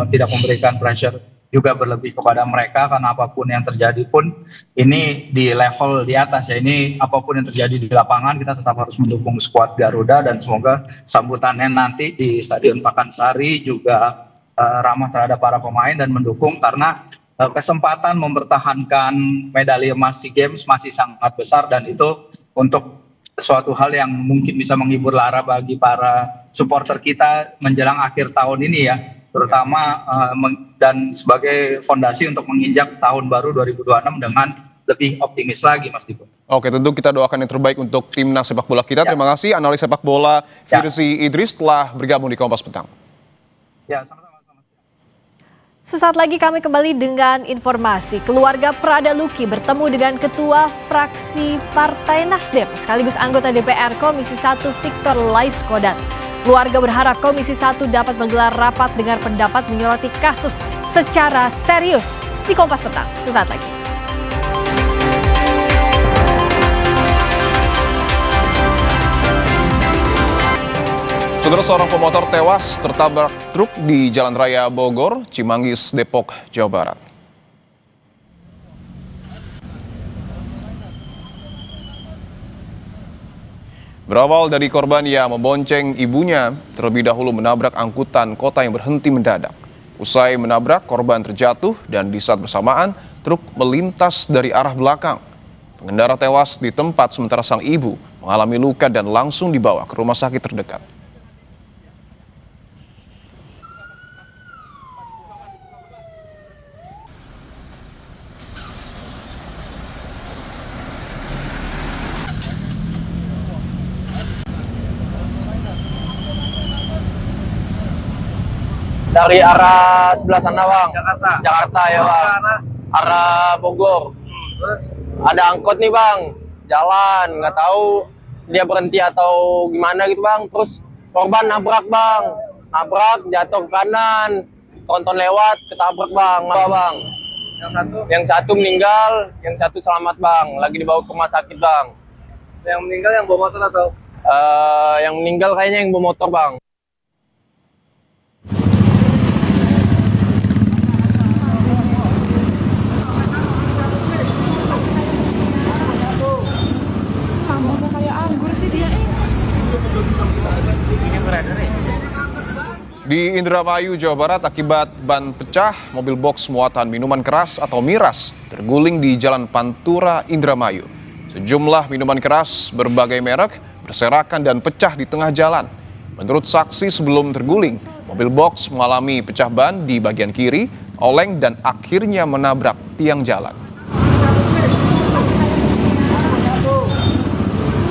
tidak memberikan pressure juga berlebih kepada mereka, karena apapun yang terjadi pun ini di level di atas ya. Ini apapun yang terjadi di lapangan, kita tetap harus mendukung skuad Garuda, dan semoga sambutannya nanti di Stadion Pakansari juga ramah terhadap para pemain dan mendukung, karena kesempatan mempertahankan medali emas SEA Games masih sangat besar, dan itu untuk suatu hal yang mungkin bisa menghibur lara bagi para supporter kita menjelang akhir tahun ini ya, terutama dan sebagai fondasi untuk menginjak tahun baru 2026 dengan lebih optimis lagi Mas Diko. Tentu kita doakan yang terbaik untuk timnas sepak bola kita. Terima kasih analis sepak bola Firzi Idris telah bergabung di Kompas Petang. Ya, sama-sama. Sesaat lagi kami kembali dengan informasi. Keluarga Prada Luki bertemu dengan Ketua Fraksi Partai Nasdem sekaligus anggota DPR Komisi 1 Victor Laiskodat. Keluarga berharap Komisi 1 dapat menggelar rapat dengar pendapat menyoroti kasus secara serius. Di Kompas Petang, sesaat lagi. Saudara, seorang pemotor tewas tertabrak truk di Jalan Raya Bogor, Cimanggis, Depok, Jawa Barat. Berawal dari korban yang membonceng ibunya, terlebih dahulu menabrak angkutan kota yang berhenti mendadak. Usai menabrak, korban terjatuh dan di saat bersamaan, truk melintas dari arah belakang. Pengendara tewas di tempat sementara sang ibu mengalami luka dan langsung dibawa ke rumah sakit terdekat. Dari arah sebelah sana bang, Jakarta ya bang, arah Bogor. Terus? Ada angkot nih bang, jalan, nggak tahu dia berhenti atau gimana gitu bang. Terus korban nabrak bang, jatuh ke kanan, tonton lewat, ketabrak bang, bang. Yang satu meninggal, yang satu selamat bang, lagi dibawa ke rumah sakit bang. Yang meninggal yang bawa motor atau? Yang meninggal kayaknya yang bawa motor bang. Di Indramayu, Jawa Barat, akibat ban pecah, mobil box muatan minuman keras atau miras terguling di Jalan Pantura, Indramayu. Sejumlah minuman keras berbagai merek berserakan dan pecah di tengah jalan. Menurut saksi sebelum terguling, mobil box mengalami pecah ban di bagian kiri, oleng dan akhirnya menabrak tiang jalan.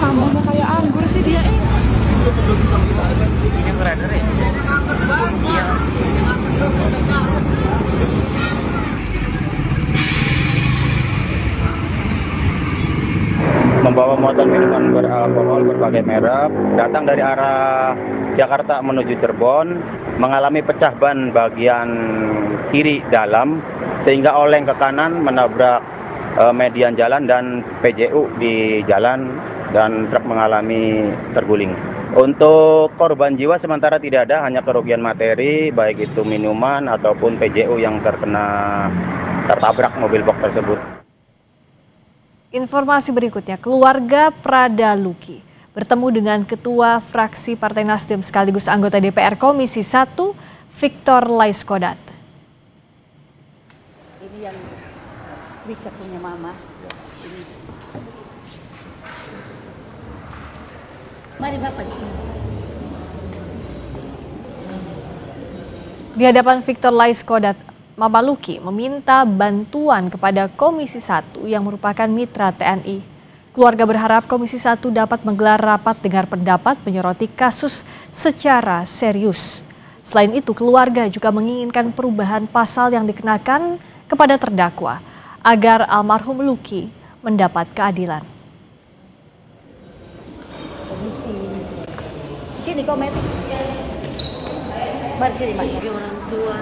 Kamu kayak anggur sih dia Membawa muatan minuman beralkohol berbagai merek, datang dari arah Jakarta menuju Cirebon, mengalami pecah ban bagian kiri dalam, sehingga oleng ke kanan menabrak median jalan dan PJU di jalan, dan truk mengalami terguling. Untuk korban jiwa sementara tidak ada, hanya kerugian materi, baik itu minuman ataupun PJU yang tertabrak mobil box tersebut. Informasi berikutnya, keluarga Prada Luki bertemu dengan Ketua Fraksi Partai Nasdem sekaligus anggota DPR Komisi 1, Victor Laiskodat. Ini yang Richard punya mama. Ini. Mari Bapak di sini. Di hadapan Victor Laiskodat, Mama Luki meminta bantuan kepada Komisi 1 yang merupakan mitra TNI. Keluarga berharap Komisi 1 dapat menggelar rapat dengar pendapat menyoroti kasus secara serius. Selain itu, keluarga juga menginginkan perubahan pasal yang dikenakan kepada terdakwa agar almarhum Luki mendapat keadilan. Komisi. Sini komen. Mari sini, Mbak. Sebagai orang tua,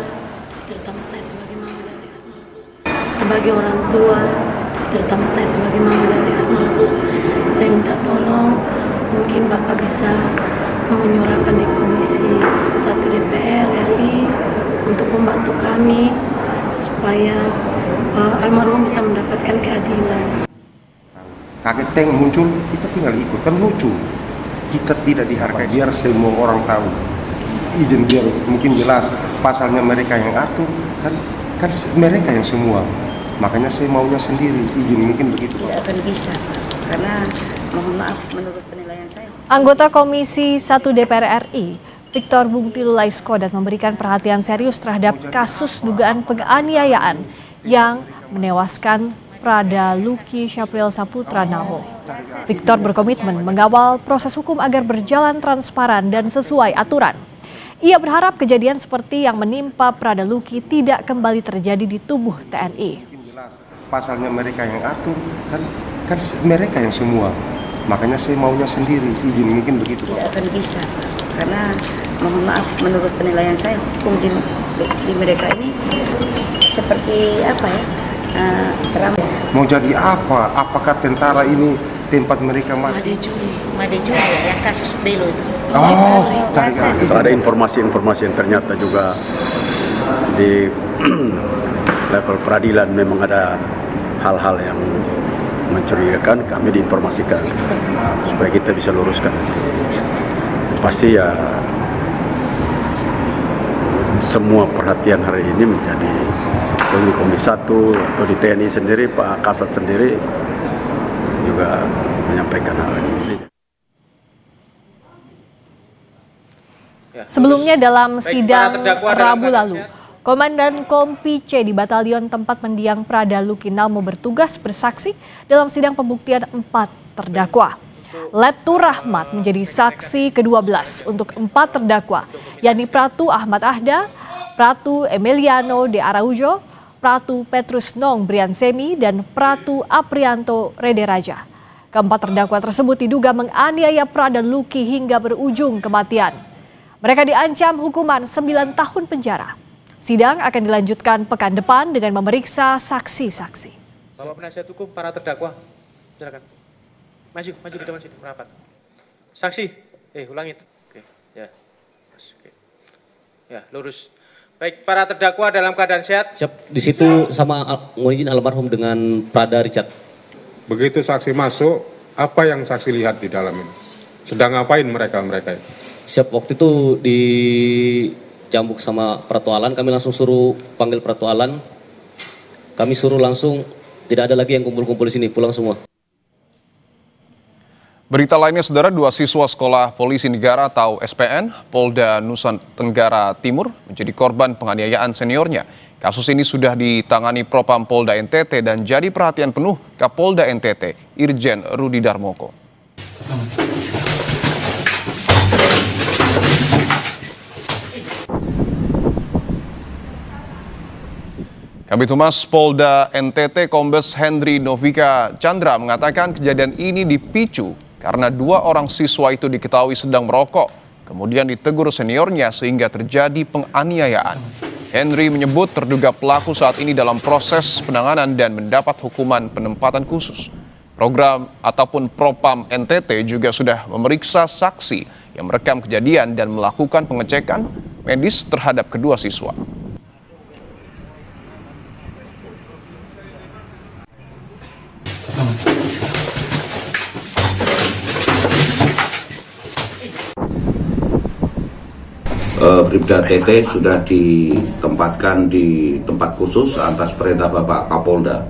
terutama saya sebagai mama dari almarhum. Sebagai orang tua, terutama saya sebagai mama dari almarhum, saya minta tolong, mungkin Bapak bisa menyuarakan di Komisi 1 DPR RI untuk membantu kami supaya almarhum bisa mendapatkan keadilan. Kaget tank muncul, kita tinggal ikut, kan lucu. Kita tidak dihargai, biar semua orang tahu. Izin biar mungkin jelas pasalnya mereka yang atur, kan mereka yang semua. Makanya saya maunya sendiri, izin mungkin begitu. Tidak akan bisa, karena mohon maaf menurut penilaian saya. Anggota Komisi 1 DPR RI, Victor Bungtilu Laiskodat memberikan perhatian serius terhadap kasus dugaan penganiayaan yang menewaskan Prada Luki Syapril Saputra Naho. Victor berkomitmen mengawal proses hukum agar berjalan transparan dan sesuai aturan. Ia berharap kejadian seperti yang menimpa Prada Luki tidak kembali terjadi di tubuh TNI. Pasalnya mereka yang atur, kan mereka yang semua. Makanya saya maunya sendiri, izin mungkin begitu. Tidak akan bisa, karena mohon maaf menurut penilaian saya hukum di mereka ini seperti apa ya? Mau jadi apa? Apakah tentara ini tempat mereka mati? Made Juli ya, yang kasus Belo itu. Oh, ada informasi-informasi yang ternyata juga di level peradilan memang ada hal-hal yang mencurigakan, kami diinformasikan supaya kita bisa luruskan. Pasti ya semua perhatian hari ini menjadi di Komisi 1 atau di TNI sendiri, Pak Kasat sendiri juga menyampaikan hal ini. Sebelumnya dalam sidang Rabu lalu, Komandan Kompi C di Batalion Tempat Mendiang Pradalu Kinal mau bertugas bersaksi dalam sidang pembuktian 4 terdakwa. Letu Rahmat menjadi saksi ke-12 untuk 4 terdakwa, yakni Pratu Ahmad Ahda, Pratu Emiliano de Araujo, Pratu Petrus Nong Briansemi, dan Pratu Aprianto Rederaja. Keempat terdakwa tersebut diduga menganiaya Pradaluki hingga berujung kematian. Mereka diancam hukuman 9 tahun penjara. Sidang akan dilanjutkan pekan depan dengan memeriksa saksi-saksi. Bapak penasihat hukum para terdakwa, silakan. Maju di depan sini, merapat. Saksi, ulangi. Oke, ya. Oke. Ya, lurus. Baik, para terdakwa dalam keadaan sehat. Siap, di situ sama mohon izin almarhum dengan Prada Richard. Begitu saksi masuk, apa yang saksi lihat di dalam ini? Sedang ngapain mereka itu? Siap, waktu itu di Jambuk sama Pratu Alan, kami langsung suruh panggil Pratu Alan. Kami suruh langsung, tidak ada lagi yang kumpul-kumpul di sini, pulang semua. Berita lainnya, saudara, 2 siswa Sekolah Polisi Negara atau SPN Polda Nusa Tenggara Timur menjadi korban penganiayaan seniornya. Kasus ini sudah ditangani Propam Polda NTT dan jadi perhatian penuh Kapolda NTT, Irjen Rudi Darmoko. Kabid Humas Polda NTT Kombes Henry Novika Chandra mengatakan kejadian ini dipicu karena 2 orang siswa itu diketahui sedang merokok, kemudian ditegur seniornya sehingga terjadi penganiayaan. Henry menyebut terduga pelaku saat ini dalam proses penanganan dan mendapat hukuman penempatan khusus. Program ataupun Propam NTT juga sudah memeriksa saksi yang merekam kejadian dan melakukan pengecekan medis terhadap kedua siswa. Bribda TT sudah ditempatkan di tempat khusus atas perintah Bapak Kapolda.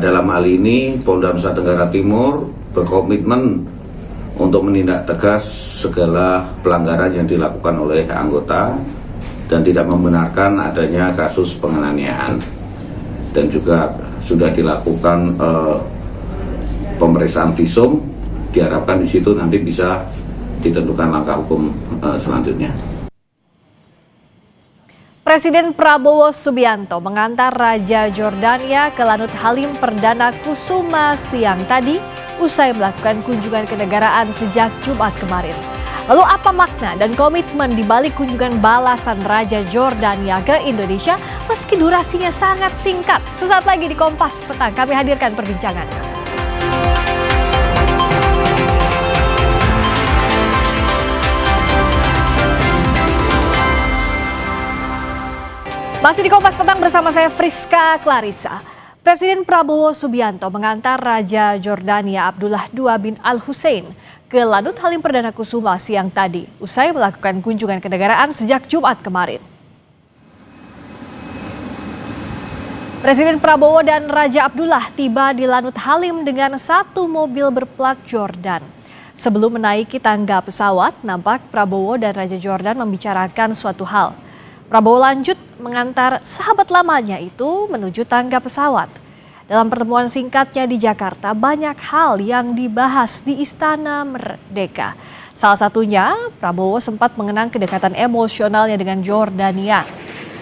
Dalam hal ini Polda Nusa Tenggara Timur berkomitmen untuk menindak tegas segala pelanggaran yang dilakukan oleh anggota dan tidak membenarkan adanya kasus penganiayaan. Dan juga sudah dilakukan pemeriksaan visum, diharapkan di situ nanti bisa ditentukan langkah hukum selanjutnya. Presiden Prabowo Subianto mengantar Raja Jordania ke Lanut Halim Perdana Kusuma siang tadi usai melakukan kunjungan kenegaraan sejak Jumat kemarin. Lalu apa makna dan komitmen di balik kunjungan balasan Raja Jordania ke Indonesia meski durasinya sangat singkat? Sesaat lagi di Kompas Petang kami hadirkan perbincangannya. Masih di Kompas Petang bersama saya Friska Clarissa. Presiden Prabowo Subianto mengantar Raja Jordania Abdullah II bin Al-Hussein ke Lanut Halim Perdana Kusuma siang tadi usai melakukan kunjungan kenegaraan sejak Jumat kemarin. Presiden Prabowo dan Raja Abdullah tiba di Lanut Halim dengan 1 mobil berplat Jordan. Sebelum menaiki tangga pesawat, nampak Prabowo dan Raja Jordan membicarakan suatu hal. Prabowo lanjut mengantar sahabat lamanya itu menuju tangga pesawat. Dalam pertemuan singkatnya di Jakarta, banyak hal yang dibahas di Istana Merdeka. Salah satunya, Prabowo sempat mengenang kedekatan emosionalnya dengan Jordania.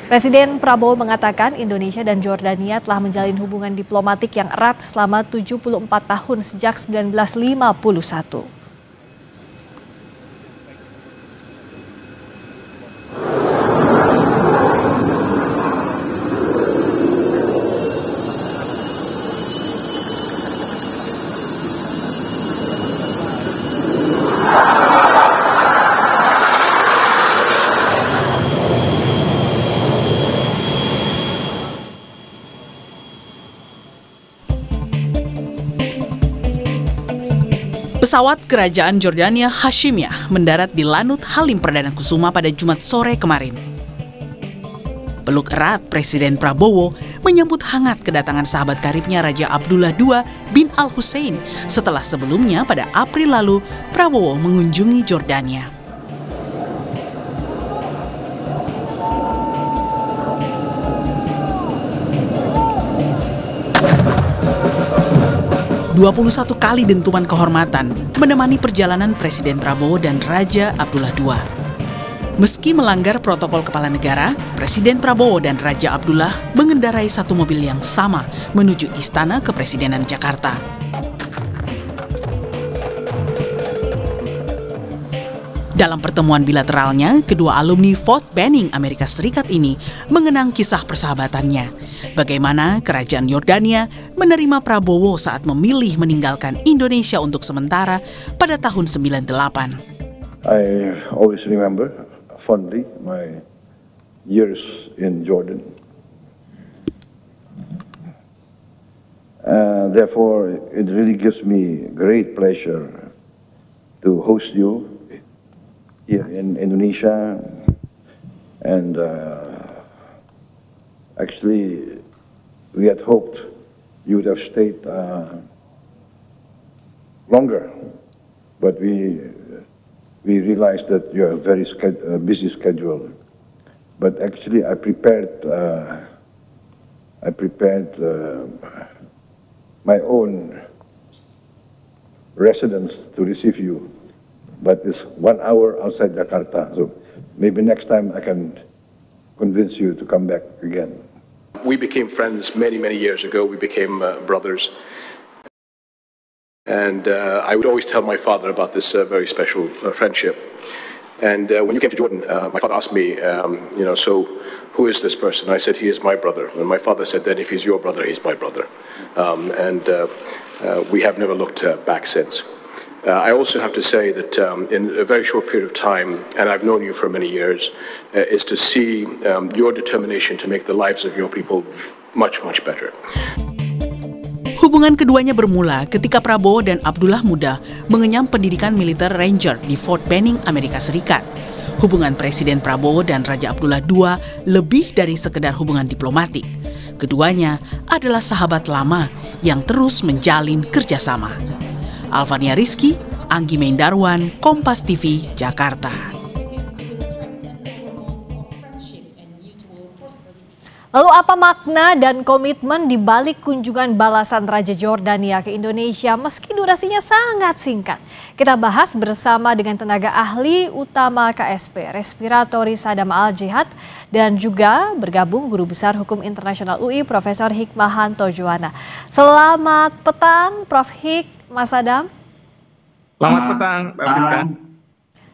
Presiden Prabowo mengatakan Indonesia dan Jordania telah menjalin hubungan diplomatik yang erat selama 74 tahun sejak 1951. Pesawat Kerajaan Jordania Hashimiyah mendarat di Lanut Halim Perdana Kusuma pada Jumat sore kemarin. Peluk erat Presiden Prabowo menyambut hangat kedatangan sahabat karibnya Raja Abdullah II bin Al-Hussein setelah sebelumnya pada April lalu Prabowo mengunjungi Jordania. "21 kali dentuman kehormatan menemani perjalanan Presiden Prabowo dan Raja Abdullah II. Meski melanggar protokol kepala negara, Presiden Prabowo dan Raja Abdullah mengendarai satu mobil yang sama menuju Istana Kepresidenan Jakarta. Dalam pertemuan bilateralnya, kedua alumni Fort Benning Amerika Serikat ini mengenang kisah persahabatannya. Bagaimana Kerajaan Yordania menerima Prabowo saat memilih meninggalkan Indonesia untuk sementara pada tahun 98. I always remember fondly my years in Jordan. Therefore, it really gives me great pleasure to host you here in Indonesia, and actually we had hoped you would have stayed longer, but we realized that you have a very busy schedule. But actually I prepared my own residence to receive you, but it's 1 hour outside Jakarta, so maybe next time I can convince you to come back again. We became friends many years ago. We became brothers. And I would always tell my father about this very special friendship. And when you came to Jordan, my father asked me, so who is this person? I said, he is my brother. And my father said, then if he's your brother, he's my brother. We have never looked back since. I also have to say that in a very short period of time, and I've known you for many years, is to see your determination to make the lives of your people much better. Hubungan keduanya bermula ketika Prabowo dan Abdullah muda mengenyam pendidikan militer Ranger di Fort Benning, Amerika Serikat. Hubungan Presiden Prabowo dan Raja Abdullah II lebih dari sekedar hubungan diplomatik. Keduanya adalah sahabat lama yang terus menjalin kerjasama. Alvania Rizky, Anggi Mendarwan, Kompas TV, Jakarta. Lalu apa makna dan komitmen di balik kunjungan balasan Raja Jordania ke Indonesia meski durasinya sangat singkat? Kita bahas bersama dengan tenaga ahli utama KSP, Respiratory Sadam Al-Jihad, dan juga bergabung Guru Besar Hukum Internasional UI, Profesor Hikmahanto Juwana. Selamat petang, Prof. Hik, Mas Sadam. Selamat petang, Mbak Rizka.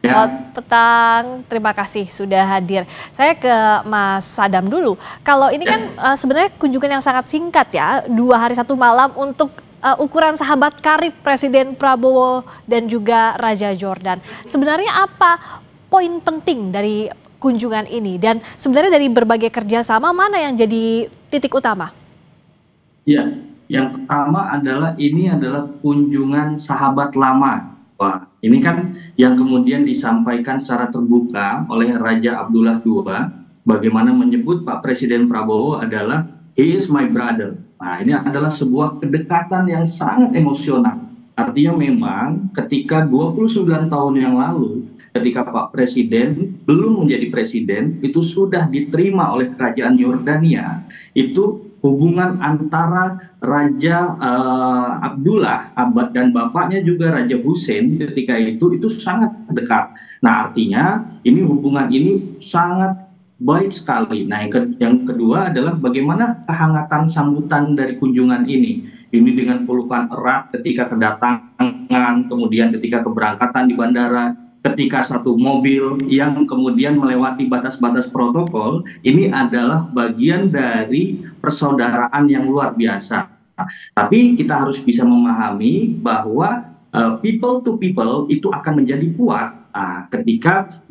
Selamat petang, terima kasih sudah hadir. Saya ke Mas Sadam dulu. Kalau ini kan sebenarnya kunjungan yang sangat singkat ya, 2 hari 1 malam untuk ukuran sahabat karib Presiden Prabowo dan juga Raja Jordan. Sebenarnya apa poin penting dari kunjungan ini? Dan sebenarnya dari berbagai kerjasama mana yang jadi titik utama? Ya, yang pertama adalah ini adalah kunjungan sahabat lama. Wah, ini kan yang kemudian disampaikan secara terbuka oleh Raja Abdullah II, bagaimana menyebut Pak Presiden Prabowo adalah he is my brother. Nah, ini adalah sebuah kedekatan yang sangat emosional. Artinya memang ketika 29 tahun yang lalu, ketika Pak Presiden belum menjadi presiden, itu sudah diterima oleh Kerajaan Yordania, itu hubungan antara Raja Abdullah dan bapaknya juga Raja Hussein ketika itu sangat dekat. Nah, artinya ini hubungan ini sangat baik sekali. Nah, yang kedua adalah bagaimana kehangatan sambutan dari kunjungan ini. Ini dengan pelukan erat ketika kedatangan, kemudian ketika keberangkatan di bandara, ketika satu mobil yang kemudian melewati batas-batas protokol, ini adalah bagian dari persaudaraan yang luar biasa. Tapi kita harus bisa memahami bahwa people to people itu akan menjadi kuat ketika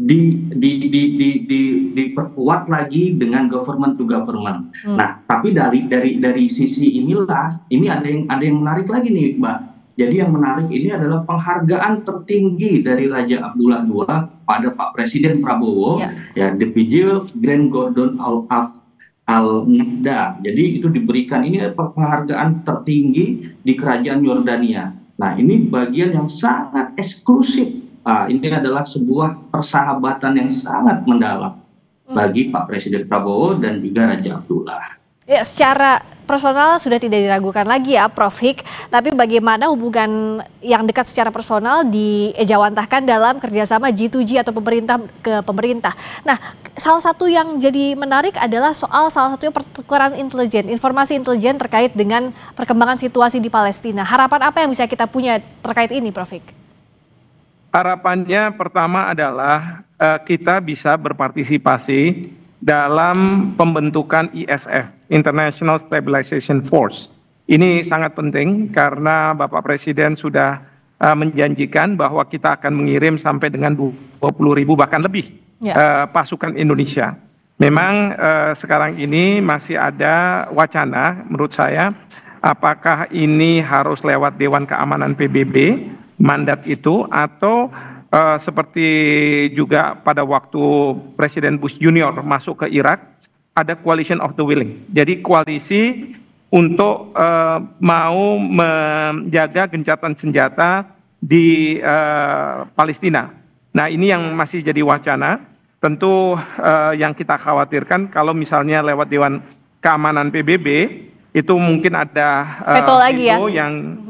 diperkuat lagi dengan government to government. Nah, tapi dari sisi inilah, ini ada yang menarik lagi nih, Mbak. Jadi yang menarik ini adalah penghargaan tertinggi dari Raja Abdullah II pada Pak Presiden Prabowo, ya, The Vigil Grand Gordon Al-Nahda. Jadi itu diberikan, ini penghargaan tertinggi di Kerajaan Yordania. Nah, ini bagian yang sangat eksklusif. Ini adalah sebuah persahabatan yang sangat mendalam bagi Pak Presiden Prabowo dan juga Raja Abdullah. Ya, secara personal sudah tidak diragukan lagi ya Prof. Hik, tapi bagaimana hubungan yang dekat secara personal diejawantahkan dalam kerjasama G2G atau pemerintah ke pemerintah. Nah, salah satu yang jadi menarik adalah soal salah satunya pertukaran intelijen, informasi intelijen terkait dengan perkembangan situasi di Palestina. Harapan apa yang bisa kita punya terkait ini, Prof. Hik? Harapannya pertama adalah kita bisa berpartisipasi dalam pembentukan ISF, International Stabilization Force. Ini sangat penting karena Bapak Presiden sudah menjanjikan bahwa kita akan mengirim sampai dengan 20.000 bahkan lebih pasukan Indonesia. Memang sekarang ini masih ada wacana menurut saya, apakah ini harus lewat Dewan Keamanan PBB, mandat itu, atau seperti juga pada waktu Presiden Bush Junior masuk ke Irak, ada coalition of the willing. Jadi koalisi untuk mau menjaga gencatan senjata di Palestina. Nah, ini yang masih jadi wacana. Tentu yang kita khawatirkan kalau misalnya lewat Dewan Keamanan PBB itu mungkin ada veto lagi yang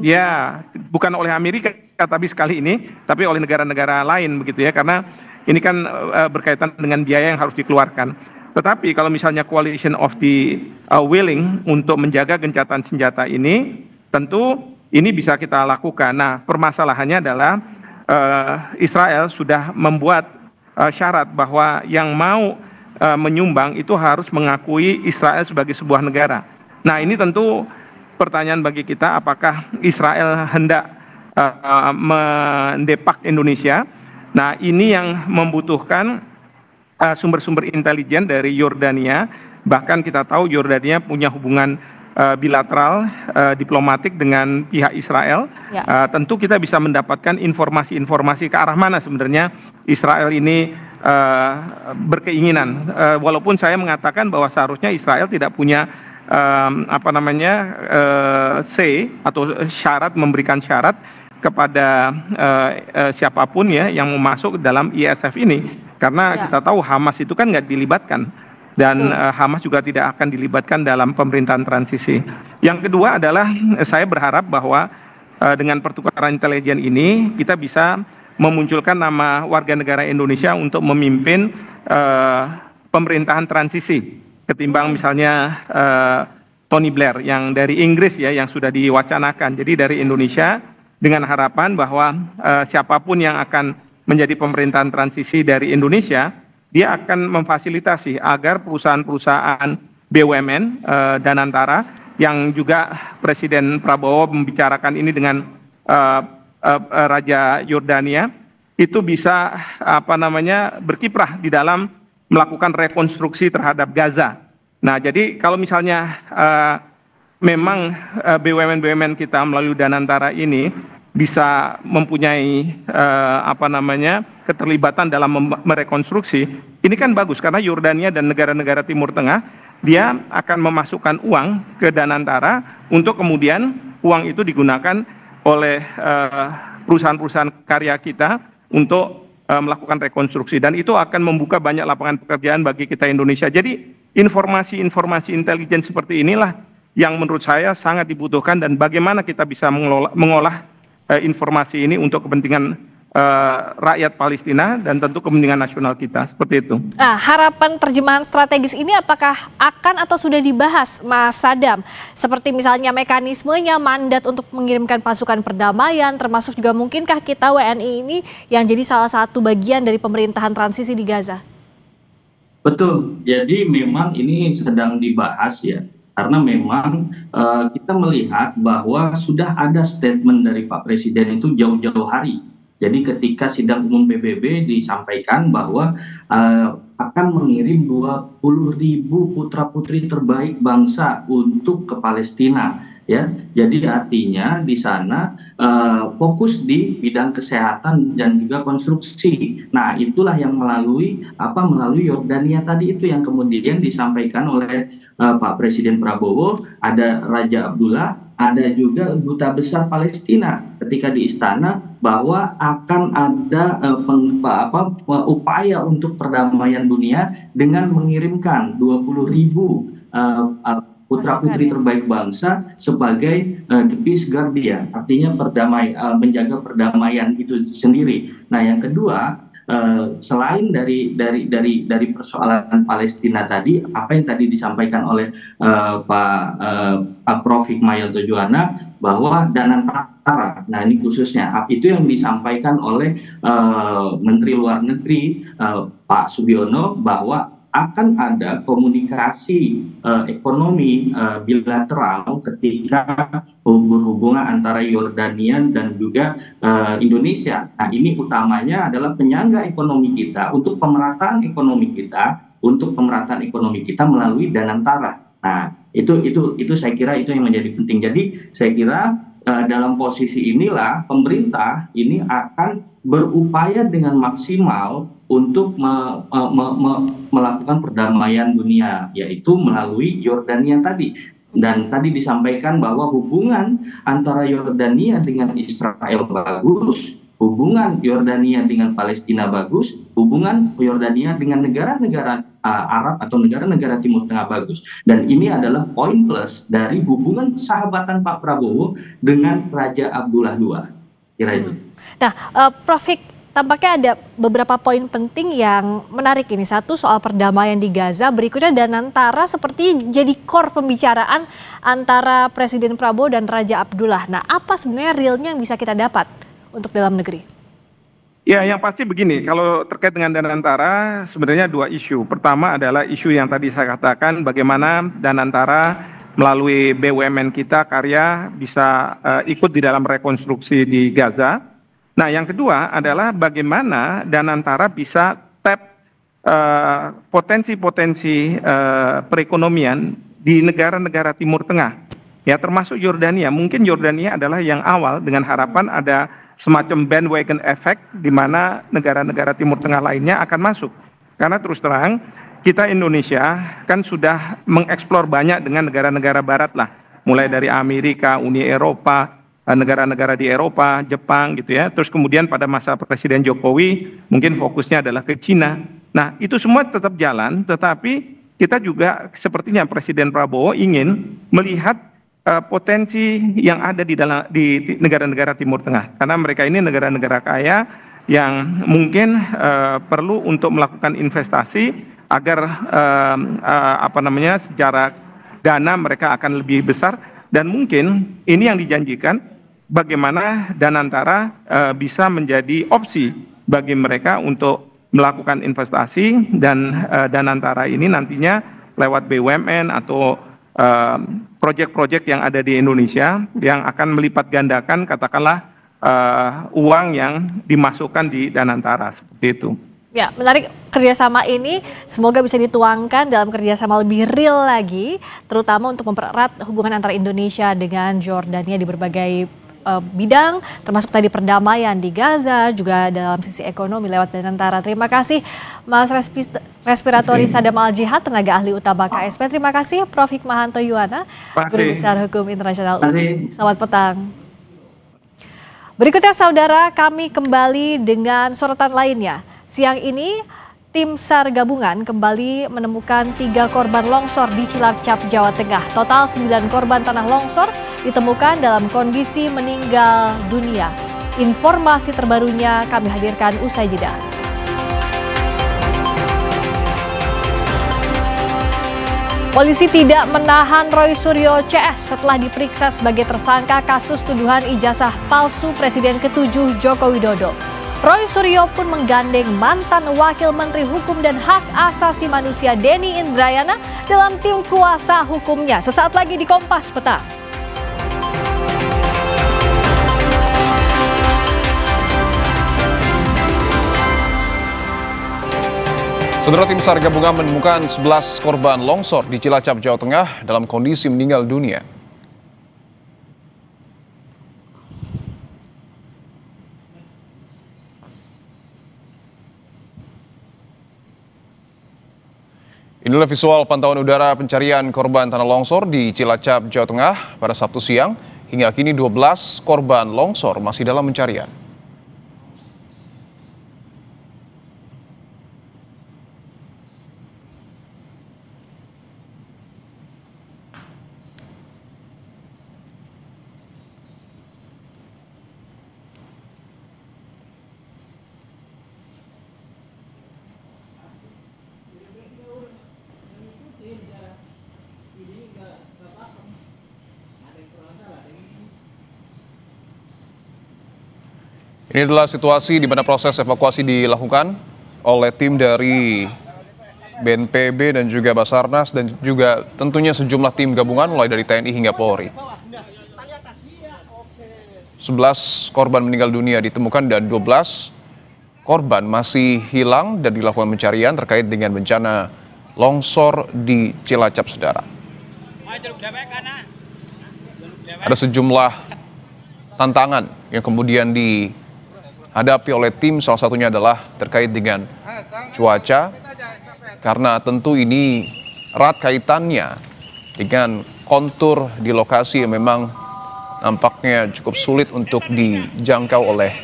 bukan oleh Amerika tapi sekali ini, tapi oleh negara-negara lain begitu ya, karena ini kan berkaitan dengan biaya yang harus dikeluarkan. Tetapi kalau misalnya coalition of the willing untuk menjaga gencatan senjata ini, tentu ini bisa kita lakukan. Nah, permasalahannya adalah Israel sudah membuat syarat bahwa yang mau menyumbang itu harus mengakui Israel sebagai sebuah negara. Nah, ini tentu pertanyaan bagi kita, apakah Israel hendak mendepak Indonesia. Nah, ini yang membutuhkan sumber-sumber intelijen dari Yordania. Bahkan kita tahu Yordania punya hubungan bilateral diplomatik dengan pihak Israel. Tentu kita bisa mendapatkan informasi-informasi ke arah mana sebenarnya Israel ini berkeinginan. Walaupun saya mengatakan bahwa seharusnya Israel tidak punya say atau syarat, memberikan syarat kepada siapapun ya yang mau masuk dalam ISF ini, karena kita tahu Hamas itu kan nggak dilibatkan dan Hamas juga tidak akan dilibatkan dalam pemerintahan transisi. Yang kedua adalah saya berharap bahwa dengan pertukaran intelijen ini kita bisa memunculkan nama warga negara Indonesia untuk memimpin pemerintahan transisi ketimbang misalnya Tony Blair yang dari Inggris ya yang sudah diwacanakan. Jadi dari Indonesia, dengan harapan bahwa siapapun yang akan menjadi pemerintahan transisi dari Indonesia, dia akan memfasilitasi agar perusahaan-perusahaan BUMN Danantara yang juga Presiden Prabowo membicarakan ini dengan Raja Yordania itu bisa berkiprah di dalam melakukan rekonstruksi terhadap Gaza. Nah, jadi kalau misalnya memang BUMN kita melalui Danantara ini bisa mempunyai keterlibatan dalam merekonstruksi, ini kan bagus karena Yordania dan negara-negara Timur Tengah dia akan memasukkan uang ke Danantara untuk kemudian uang itu digunakan oleh perusahaan-perusahaan karya kita untuk melakukan rekonstruksi, dan itu akan membuka banyak lapangan pekerjaan bagi kita Indonesia. Jadi informasi-informasi intelijen seperti inilah yang menurut saya sangat dibutuhkan, dan bagaimana kita bisa mengolah informasi ini untuk kepentingan rakyat Palestina dan tentu kepentingan nasional kita, seperti itu. Nah, harapan terjemahan strategis ini apakah akan atau sudah dibahas, Mas Sadam? Seperti misalnya mekanismenya, mandat untuk mengirimkan pasukan perdamaian, termasuk juga mungkinkah kita WNI ini yang jadi salah satu bagian dari pemerintahan transisi di Gaza? Betul, jadi memang ini sedang dibahas ya. Karena memang kita melihat bahwa sudah ada statement dari Pak Presiden itu jauh-jauh hari. Jadi ketika sidang umum PBB disampaikan bahwa akan mengirim 20.000 putra-putri terbaik bangsa untuk ke Palestina. Ya, jadi artinya di sana fokus di bidang kesehatan dan juga konstruksi. Nah, itulah yang melalui Yordania tadi itu yang kemudian disampaikan oleh Pak Presiden Prabowo, ada Raja Abdullah, ada juga Duta Besar Palestina ketika di istana bahwa akan ada upaya untuk perdamaian dunia dengan mengirimkan 20.000 putra-putri terbaik bangsa sebagai the peace guardian, artinya menjaga perdamaian itu sendiri. Nah, yang kedua, selain dari persoalan Palestina tadi, apa yang tadi disampaikan oleh Pak Prof. Hikmayanto Juwana bahwa Danantara, nah ini khususnya itu yang disampaikan oleh Menteri Luar Negeri Pak Subiono bahwa akan ada komunikasi ekonomi bilateral ketika berhubungan antara Yordania dan juga Indonesia. Nah, ini utamanya adalah penyangga ekonomi kita untuk pemerataan ekonomi kita melalui Danantara. Nah, itu saya kira itu yang menjadi penting. Jadi saya kira dalam posisi inilah pemerintah ini akan berupaya dengan maksimal untuk melakukan perdamaian dunia, yaitu melalui Yordania tadi. Dan tadi disampaikan bahwa hubungan antara Yordania dengan Israel bagus, hubungan Yordania dengan Palestina bagus, hubungan Yordania dengan negara-negara Arab atau negara-negara Timur Tengah bagus. Dan ini adalah poin plus dari hubungan sahabatan Pak Prabowo dengan Raja Abdullah II. Kira itu. Nah, Prof. Tampaknya ada beberapa poin penting yang menarik ini. Satu, soal perdamaian di Gaza. Berikutnya Danantara seperti jadi core pembicaraan antara Presiden Prabowo dan Raja Abdullah. Nah, apa sebenarnya realnya yang bisa kita dapat untuk dalam negeri? Ya, yang pasti begini, kalau terkait dengan Danantara sebenarnya dua isu. Pertama adalah isu yang tadi saya katakan, bagaimana Danantara melalui BUMN kita karya bisa ikut di dalam rekonstruksi di Gaza. Nah, yang kedua adalah bagaimana Danantara bisa tap potensi-potensi perekonomian di negara-negara Timur Tengah. Ya, termasuk Yordania. Mungkin Yordania adalah yang awal dengan harapan ada semacam bandwagon effect di mana negara-negara Timur Tengah lainnya akan masuk. Karena terus terang, kita Indonesia kan sudah mengeksplor banyak dengan negara-negara barat lah. Mulai dari Amerika, Uni Eropa, negara-negara di Eropa, Jepang gitu ya. Terus kemudian pada masa Presiden Jokowi mungkin fokusnya adalah ke Cina. Nah, itu semua tetap jalan, tetapi kita juga sepertinya Presiden Prabowo ingin melihat potensi yang ada di negara-negara Timur Tengah. Karena mereka ini negara-negara kaya yang mungkin perlu untuk melakukan investasi agar secara dana mereka akan lebih besar, dan mungkin ini yang dijanjikan bagaimana Danantara bisa menjadi opsi bagi mereka untuk melakukan investasi, dan Danantara ini nantinya lewat BUMN atau proyek-proyek yang ada di Indonesia yang akan melipat gandakan katakanlah uang yang dimasukkan di Danantara, seperti itu. Ya, menarik kerjasama ini, semoga bisa dituangkan dalam kerjasama lebih real lagi, terutama untuk mempererat hubungan antara Indonesia dengan Yordania di berbagai bidang, termasuk tadi perdamaian di Gaza, juga dalam sisi ekonomi lewat Danantara. Terima kasih Mas Respiratori Sadam Al-Jihad, tenaga ahli utama KSP. Terima kasih Prof. Hikmayanto Juwana, Guru Besar Hukum Internasional UI. Selamat petang. Berikutnya saudara, kami kembali dengan sorotan lainnya. Siang ini tim SAR gabungan kembali menemukan 3 korban longsor di Cilacap, Jawa Tengah. Total 9 korban tanah longsor ditemukan dalam kondisi meninggal dunia. Informasi terbarunya kami hadirkan usai jeda. Polisi tidak menahan Roy Suryo CS setelah diperiksa sebagai tersangka kasus tuduhan ijazah palsu Presiden ke-7 Joko Widodo. Roy Suryo pun menggandeng mantan Wakil Menteri Hukum dan Hak Asasi Manusia Denny Indrayana dalam tim kuasa hukumnya. Sesaat lagi di Kompas Petang. Saudara, tim SAR gabungan menemukan 11 korban longsor di Cilacap, Jawa Tengah dalam kondisi meninggal dunia. Inilah visual pantauan udara pencarian korban tanah longsor di Cilacap, Jawa Tengah pada Sabtu siang. Hingga kini 12 korban longsor masih dalam pencarian. Ini adalah situasi di mana proses evakuasi dilakukan oleh tim dari BNPB dan juga Basarnas dan juga tentunya sejumlah tim gabungan mulai dari TNI hingga Polri. 11 korban meninggal dunia ditemukan dan 12 korban masih hilang dan dilakukan pencarian terkait dengan bencana longsor di Cilacap, saudara. Ada sejumlah tantangan yang kemudian dihadapi oleh tim, salah satunya adalah terkait dengan cuaca, karena tentu ini erat kaitannya dengan kontur di lokasi yang memang nampaknya cukup sulit untuk dijangkau oleh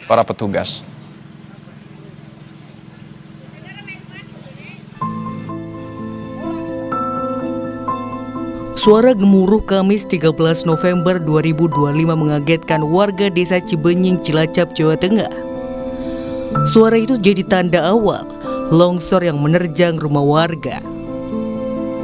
para petugas. Suara gemuruh Kamis 13 November 2025 mengagetkan warga desa Cibenying, Cilacap, Jawa Tengah. Suara itu jadi tanda awal longsor yang menerjang rumah warga.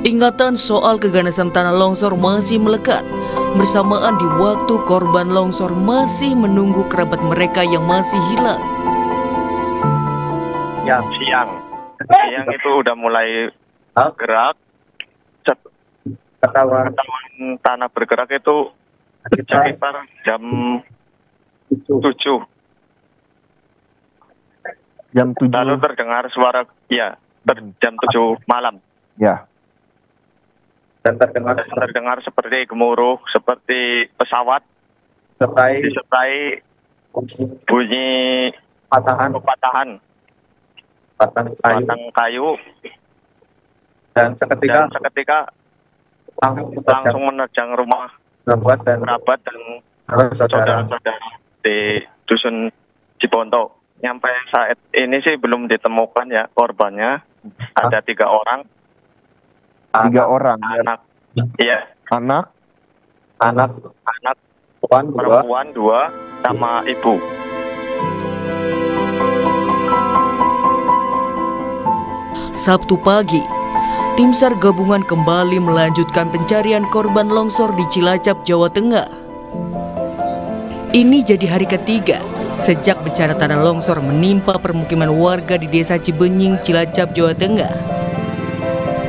Ingatan soal keganasan tanah longsor masih melekat bersamaan di waktu korban longsor masih menunggu kerabat mereka yang masih hilang. Ya, siang itu udah mulai gerak. Ketahuan tanah bergerak itu sekitar jam 7. Jam 7. Lalu terdengar suara, ya, jam 7 malam. Ya. Dan terdengar seperti gemuruh, seperti pesawat, disertai bunyi patang kayu, dan seketika langsung menerjang rumah kerabat dan saudara-saudara di dusun Ciponto. Sampai saat ini sih belum ditemukan ya korbannya. Ada 3 orang. 3 orang. Anak. Iya. Anak. Perempuan 2 sama ibu. Sabtu pagi, tim SAR gabungan kembali melanjutkan pencarian korban longsor di Cilacap, Jawa Tengah. Ini jadi hari ketiga sejak bencana tanah longsor menimpa permukiman warga di desa Cibenying, Cilacap, Jawa Tengah.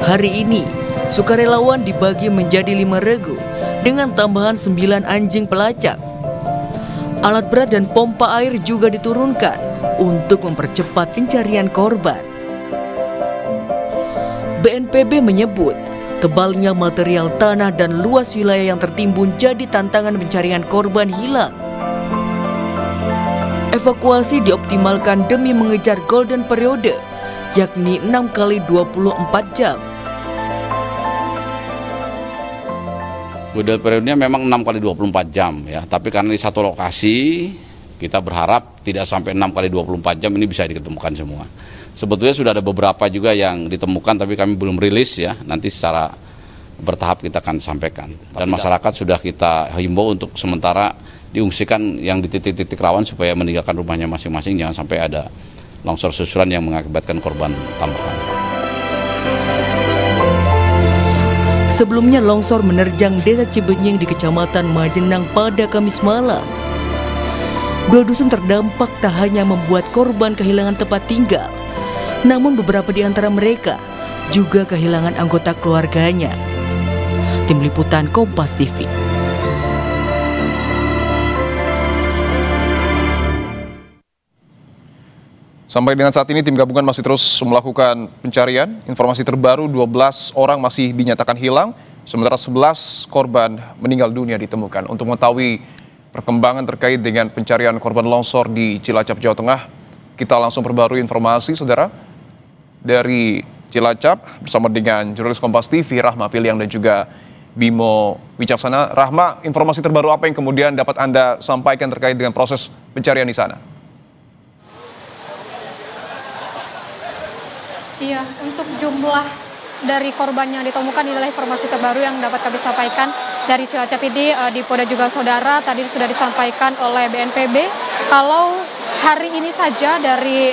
Hari ini, sukarelawan dibagi menjadi 5 regu dengan tambahan 9 anjing pelacak. Alat berat dan pompa air juga diturunkan untuk mempercepat pencarian korban. BNPB menyebut tebalnya material tanah dan luas wilayah yang tertimbun jadi tantangan pencarian korban hilang. Evakuasi dioptimalkan demi mengejar golden periode, yakni 6 kali 24 jam. Golden periodenya memang 6 kali 24 jam ya, tapi karena di satu lokasi kita berharap tidak sampai 6 kali 24 jam ini bisa diketemukan semua. Sebetulnya sudah ada beberapa juga yang ditemukan tapi kami belum rilis ya, nanti secara bertahap kita akan sampaikan. Dan masyarakat sudah kita himbau untuk sementara diungsikan yang di titik-titik rawan supaya meninggalkan rumahnya masing-masing, jangan sampai ada longsor susulan yang mengakibatkan korban tambahan. Sebelumnya longsor menerjang desa Cibenying di Kecamatan Majenang pada Kamis malam. 2 dusun terdampak tak hanya membuat korban kehilangan tempat tinggal, namun beberapa di antara mereka juga kehilangan anggota keluarganya. Tim Liputan Kompas TV. Sampai dengan saat ini tim gabungan masih terus melakukan pencarian. Informasi terbaru 12 orang masih dinyatakan hilang, sementara 11 korban meninggal dunia ditemukan. Untuk mengetahui perkembangan terkait dengan pencarian korban longsor di Cilacap, Jawa Tengah, kita langsung perbarui informasi, saudara, dari Cilacap bersama dengan jurnalis Kompas TV Rahma Piliang dan juga Bimo Wicaksana. Rahma, informasi terbaru apa yang kemudian dapat Anda sampaikan terkait dengan proses pencarian di sana? Iya, untuk jumlah dari korban yang ditemukan inilah informasi terbaru yang dapat kami sampaikan dari Cilacap ini di Polda juga saudara. Tadi sudah disampaikan oleh BNPB kalau hari ini saja dari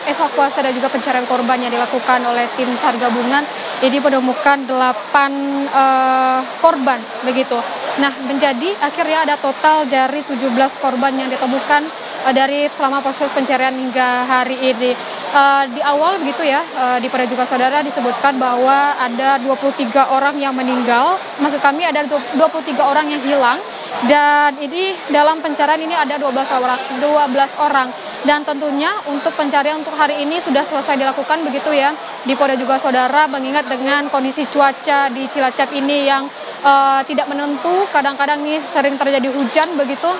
evakuasi dan juga pencarian korban yang dilakukan oleh tim SAR gabungan ini menemukan 8 korban begitu. Nah, menjadi akhirnya ada total dari 17 korban yang ditemukan dari selama proses pencarian hingga hari ini. Di awal begitu ya, di Polda juga saudara disebutkan bahwa ada 23 orang yang meninggal, maksud kami ada 23 orang yang hilang, dan ini dalam pencarian ini ada 12 orang. Dan tentunya untuk pencarian untuk hari ini sudah selesai dilakukan begitu ya di Polda juga saudara, mengingat dengan kondisi cuaca di Cilacap ini yang tidak menentu, kadang-kadang ini sering terjadi hujan begitu.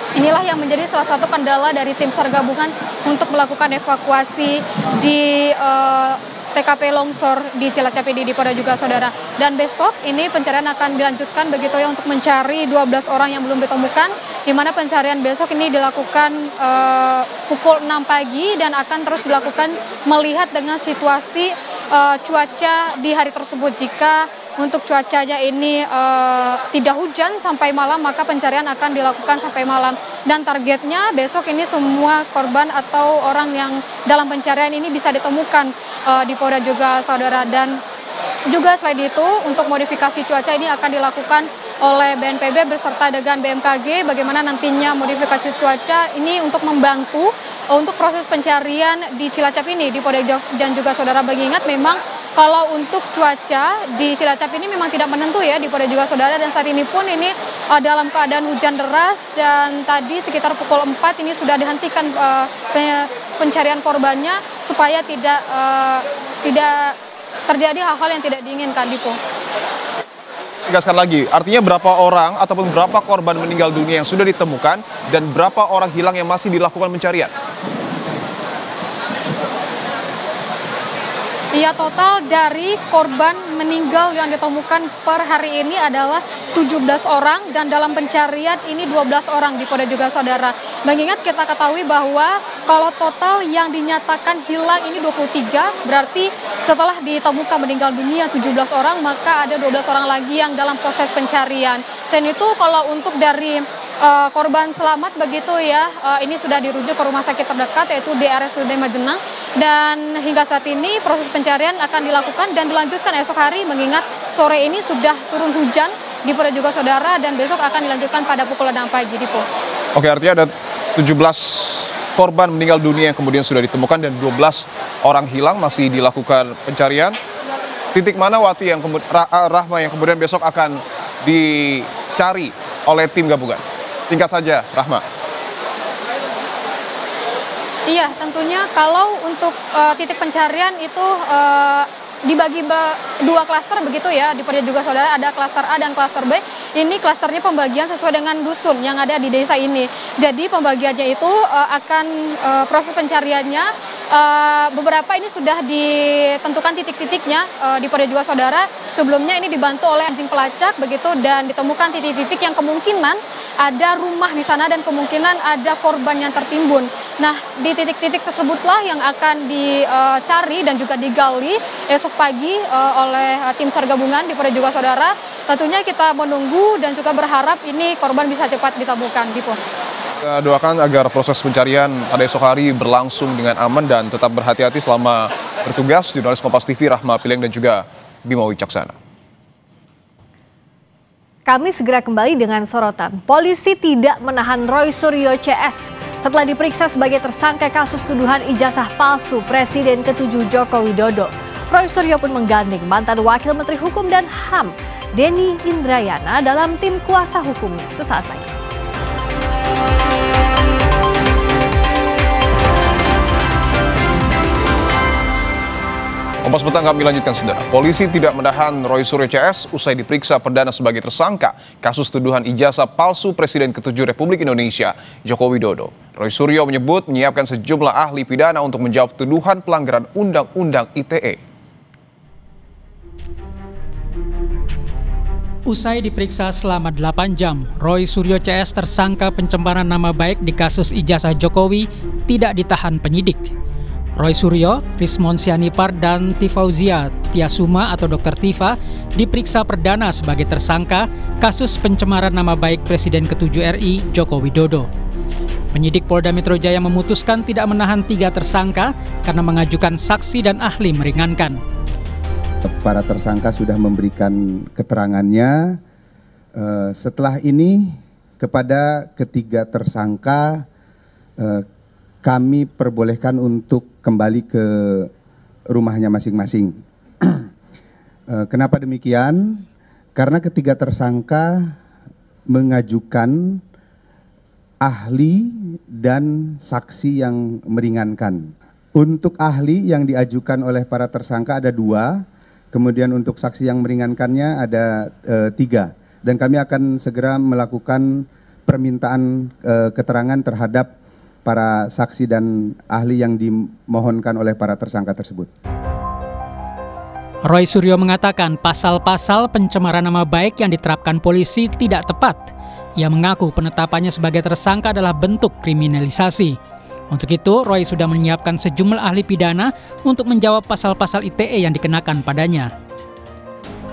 Inilah yang menjadi salah satu kendala dari tim SAR gabungan untuk melakukan evakuasi di TKP longsor di Cilacap ini di Polda juga saudara. Dan besok ini pencarian akan dilanjutkan begitu ya untuk mencari 12 orang yang belum ditemukan, di mana pencarian besok ini dilakukan pukul 6 pagi dan akan terus dilakukan melihat dengan situasi cuaca di hari tersebut. Jika untuk cuacanya ini tidak hujan sampai malam, maka pencarian akan dilakukan sampai malam. Dan targetnya besok ini semua korban atau orang yang dalam pencarian ini bisa ditemukan di Polda juga saudara. Dan juga selain itu untuk modifikasi cuaca ini akan dilakukan oleh BNPB beserta dengan BMKG, bagaimana nantinya modifikasi cuaca ini untuk membantu untuk proses pencarian di Cilacap ini di Polda dan juga saudara. Mengingat memang kalau untuk cuaca di Cilacap ini memang tidak menentu ya di Polda juga saudara, dan saat ini pun ini dalam keadaan hujan deras, dan tadi sekitar pukul 4 ini sudah dihentikan pencarian korbannya supaya tidak terjadi hal-hal yang tidak diinginkan, Dipo. Tegaskan lagi, artinya berapa orang ataupun berapa korban meninggal dunia yang sudah ditemukan dan berapa orang hilang yang masih dilakukan pencarian? Ya, total dari korban meninggal yang ditemukan per hari ini adalah 17 orang dan dalam pencarian ini 12 orang di Polda juga saudara. Mengingat kita ketahui bahwa kalau total yang dinyatakan hilang ini 23, berarti setelah ditemukan meninggal dunia 17 orang, maka ada 12 orang lagi yang dalam proses pencarian. Selain itu kalau untuk dari korban selamat begitu ya, ini sudah dirujuk ke rumah sakit terdekat yaitu di RSUD Majenang, dan hingga saat ini proses pencarian akan dilakukan dan dilanjutkan esok hari, mengingat sore ini sudah turun hujan di Polda juga saudara, dan besok akan dilanjutkan pada pukul 6 pagi, Dipo. Oke, artinya ada 17 korban meninggal dunia yang kemudian sudah ditemukan dan 12 orang hilang masih dilakukan pencarian. Titik mana, Wati, yang Rahma, yang kemudian besok akan dicari oleh tim gabungan? Singkat saja, Rahma. Iya, tentunya kalau untuk titik pencarian itu dibagi dua klaster begitu ya di Polda juga saudara, ada klaster A dan klaster B. Ini klasternya pembagian sesuai dengan dusun yang ada di desa ini. Jadi pembagiannya itu akan proses pencariannya beberapa ini sudah ditentukan titik-titiknya di Polda juga saudara. Sebelumnya ini dibantu oleh anjing pelacak begitu, dan ditemukan titik-titik yang kemungkinan ada rumah di sana dan kemungkinan ada korban yang tertimbun. Nah, di titik-titik tersebutlah yang akan dicari dan juga digali esok pagi oleh tim SAR gabungan di Polda juga saudara. Tentunya kita menunggu dan juga berharap ini korban bisa cepat ditemukan, Dipo. Kita doakan agar proses pencarian pada esok hari berlangsung dengan aman dan tetap berhati-hati selama bertugas. Jurnalis Kompas TV Rahma Piliang dan juga Bimo Wicaksana. Kami segera kembali dengan sorotan. Polisi tidak menahan Roy Suryo CS setelah diperiksa sebagai tersangka kasus tuduhan ijazah palsu Presiden ke-7 Joko Widodo. Roy Suryo pun menggandeng mantan Wakil Menteri Hukum dan HAM Denny Indrayana dalam tim kuasa hukumnya. Sesaat lagi. Kompas Petang kami lanjutkan, saudara. Polisi tidak menahan Roy Suryo CS usai diperiksa perdana sebagai tersangka kasus tuduhan ijazah palsu Presiden ke-7 Republik Indonesia, Joko Widodo. Roy Suryo menyebut menyiapkan sejumlah ahli pidana untuk menjawab tuduhan pelanggaran Undang-Undang ITE. Usai diperiksa selama 8 jam, Roy Suryo CS tersangka pencemaran nama baik di kasus ijazah Jokowi tidak ditahan penyidik. Roy Suryo, Rismon Sianipar, dan Tifauzia Tiasuma atau Dr. Tifa diperiksa perdana sebagai tersangka kasus pencemaran nama baik Presiden ke-7 RI Joko Widodo. Penyidik Polda Metro Jaya memutuskan tidak menahan 3 tersangka karena mengajukan saksi dan ahli meringankan. Para tersangka sudah memberikan keterangannya. Setelah ini kepada ketiga tersangka kami perbolehkan untuk kembali ke rumahnya masing-masing. Kenapa demikian? Karena ketiga tersangka mengajukan ahli dan saksi yang meringankan. Untuk ahli yang diajukan oleh para tersangka ada 2, kemudian untuk saksi yang meringankannya ada 3. Dan kami akan segera melakukan permintaan keterangan terhadap para saksi dan ahli yang dimohonkan oleh para tersangka tersebut. Roy Suryo mengatakan pasal-pasal pencemaran nama baik yang diterapkan polisi tidak tepat. Ia mengaku penetapannya sebagai tersangka adalah bentuk kriminalisasi. Untuk itu, Roy sudah menyiapkan sejumlah ahli pidana untuk menjawab pasal-pasal ITE yang dikenakan padanya.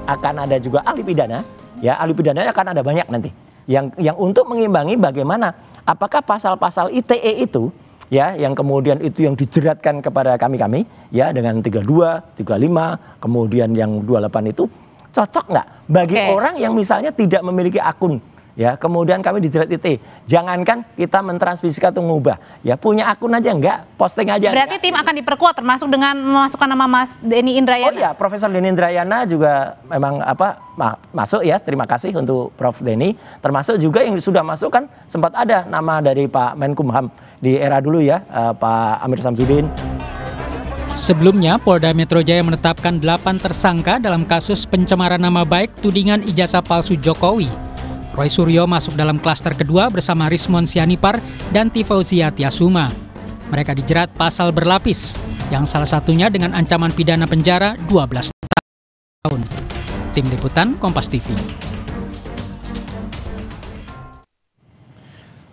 Akan ada juga ahli pidana, ya ahli pidananya akan ada banyak nanti. Yang untuk mengimbangi bagaimana apakah pasal-pasal ITE itu ya yang kemudian itu yang dijeratkan kepada kami ya dengan 32, 35, kemudian yang 28 itu cocok nggak bagi orang yang misalnya tidak memiliki akun ya, kemudian kami dijerat ITE. Jangankan kita mentransmisikan atau mengubah, ya punya akun aja enggak, posting aja. Berarti enggak. tim akan diperkuat termasuk dengan memasukkan nama Mas Denny Indrayana. Oh iya, Profesor Denny Indrayana juga memang masuk ya. Terima kasih untuk Prof Denny. Termasuk juga yang sudah masuk kan sempat ada nama dari Pak Menkumham di era dulu ya, Pak Amir Samsudin. Sebelumnya, Polda Metro Jaya menetapkan 8 tersangka dalam kasus pencemaran nama baik tudingan ijazah palsu Jokowi. Roy Suryo masuk dalam klaster kedua bersama Rismon Sianipar dan Tifauzia Tiasuma. Mereka dijerat pasal berlapis, yang salah satunya dengan ancaman pidana penjara 12 tahun. Tim Liputan Kompas TV.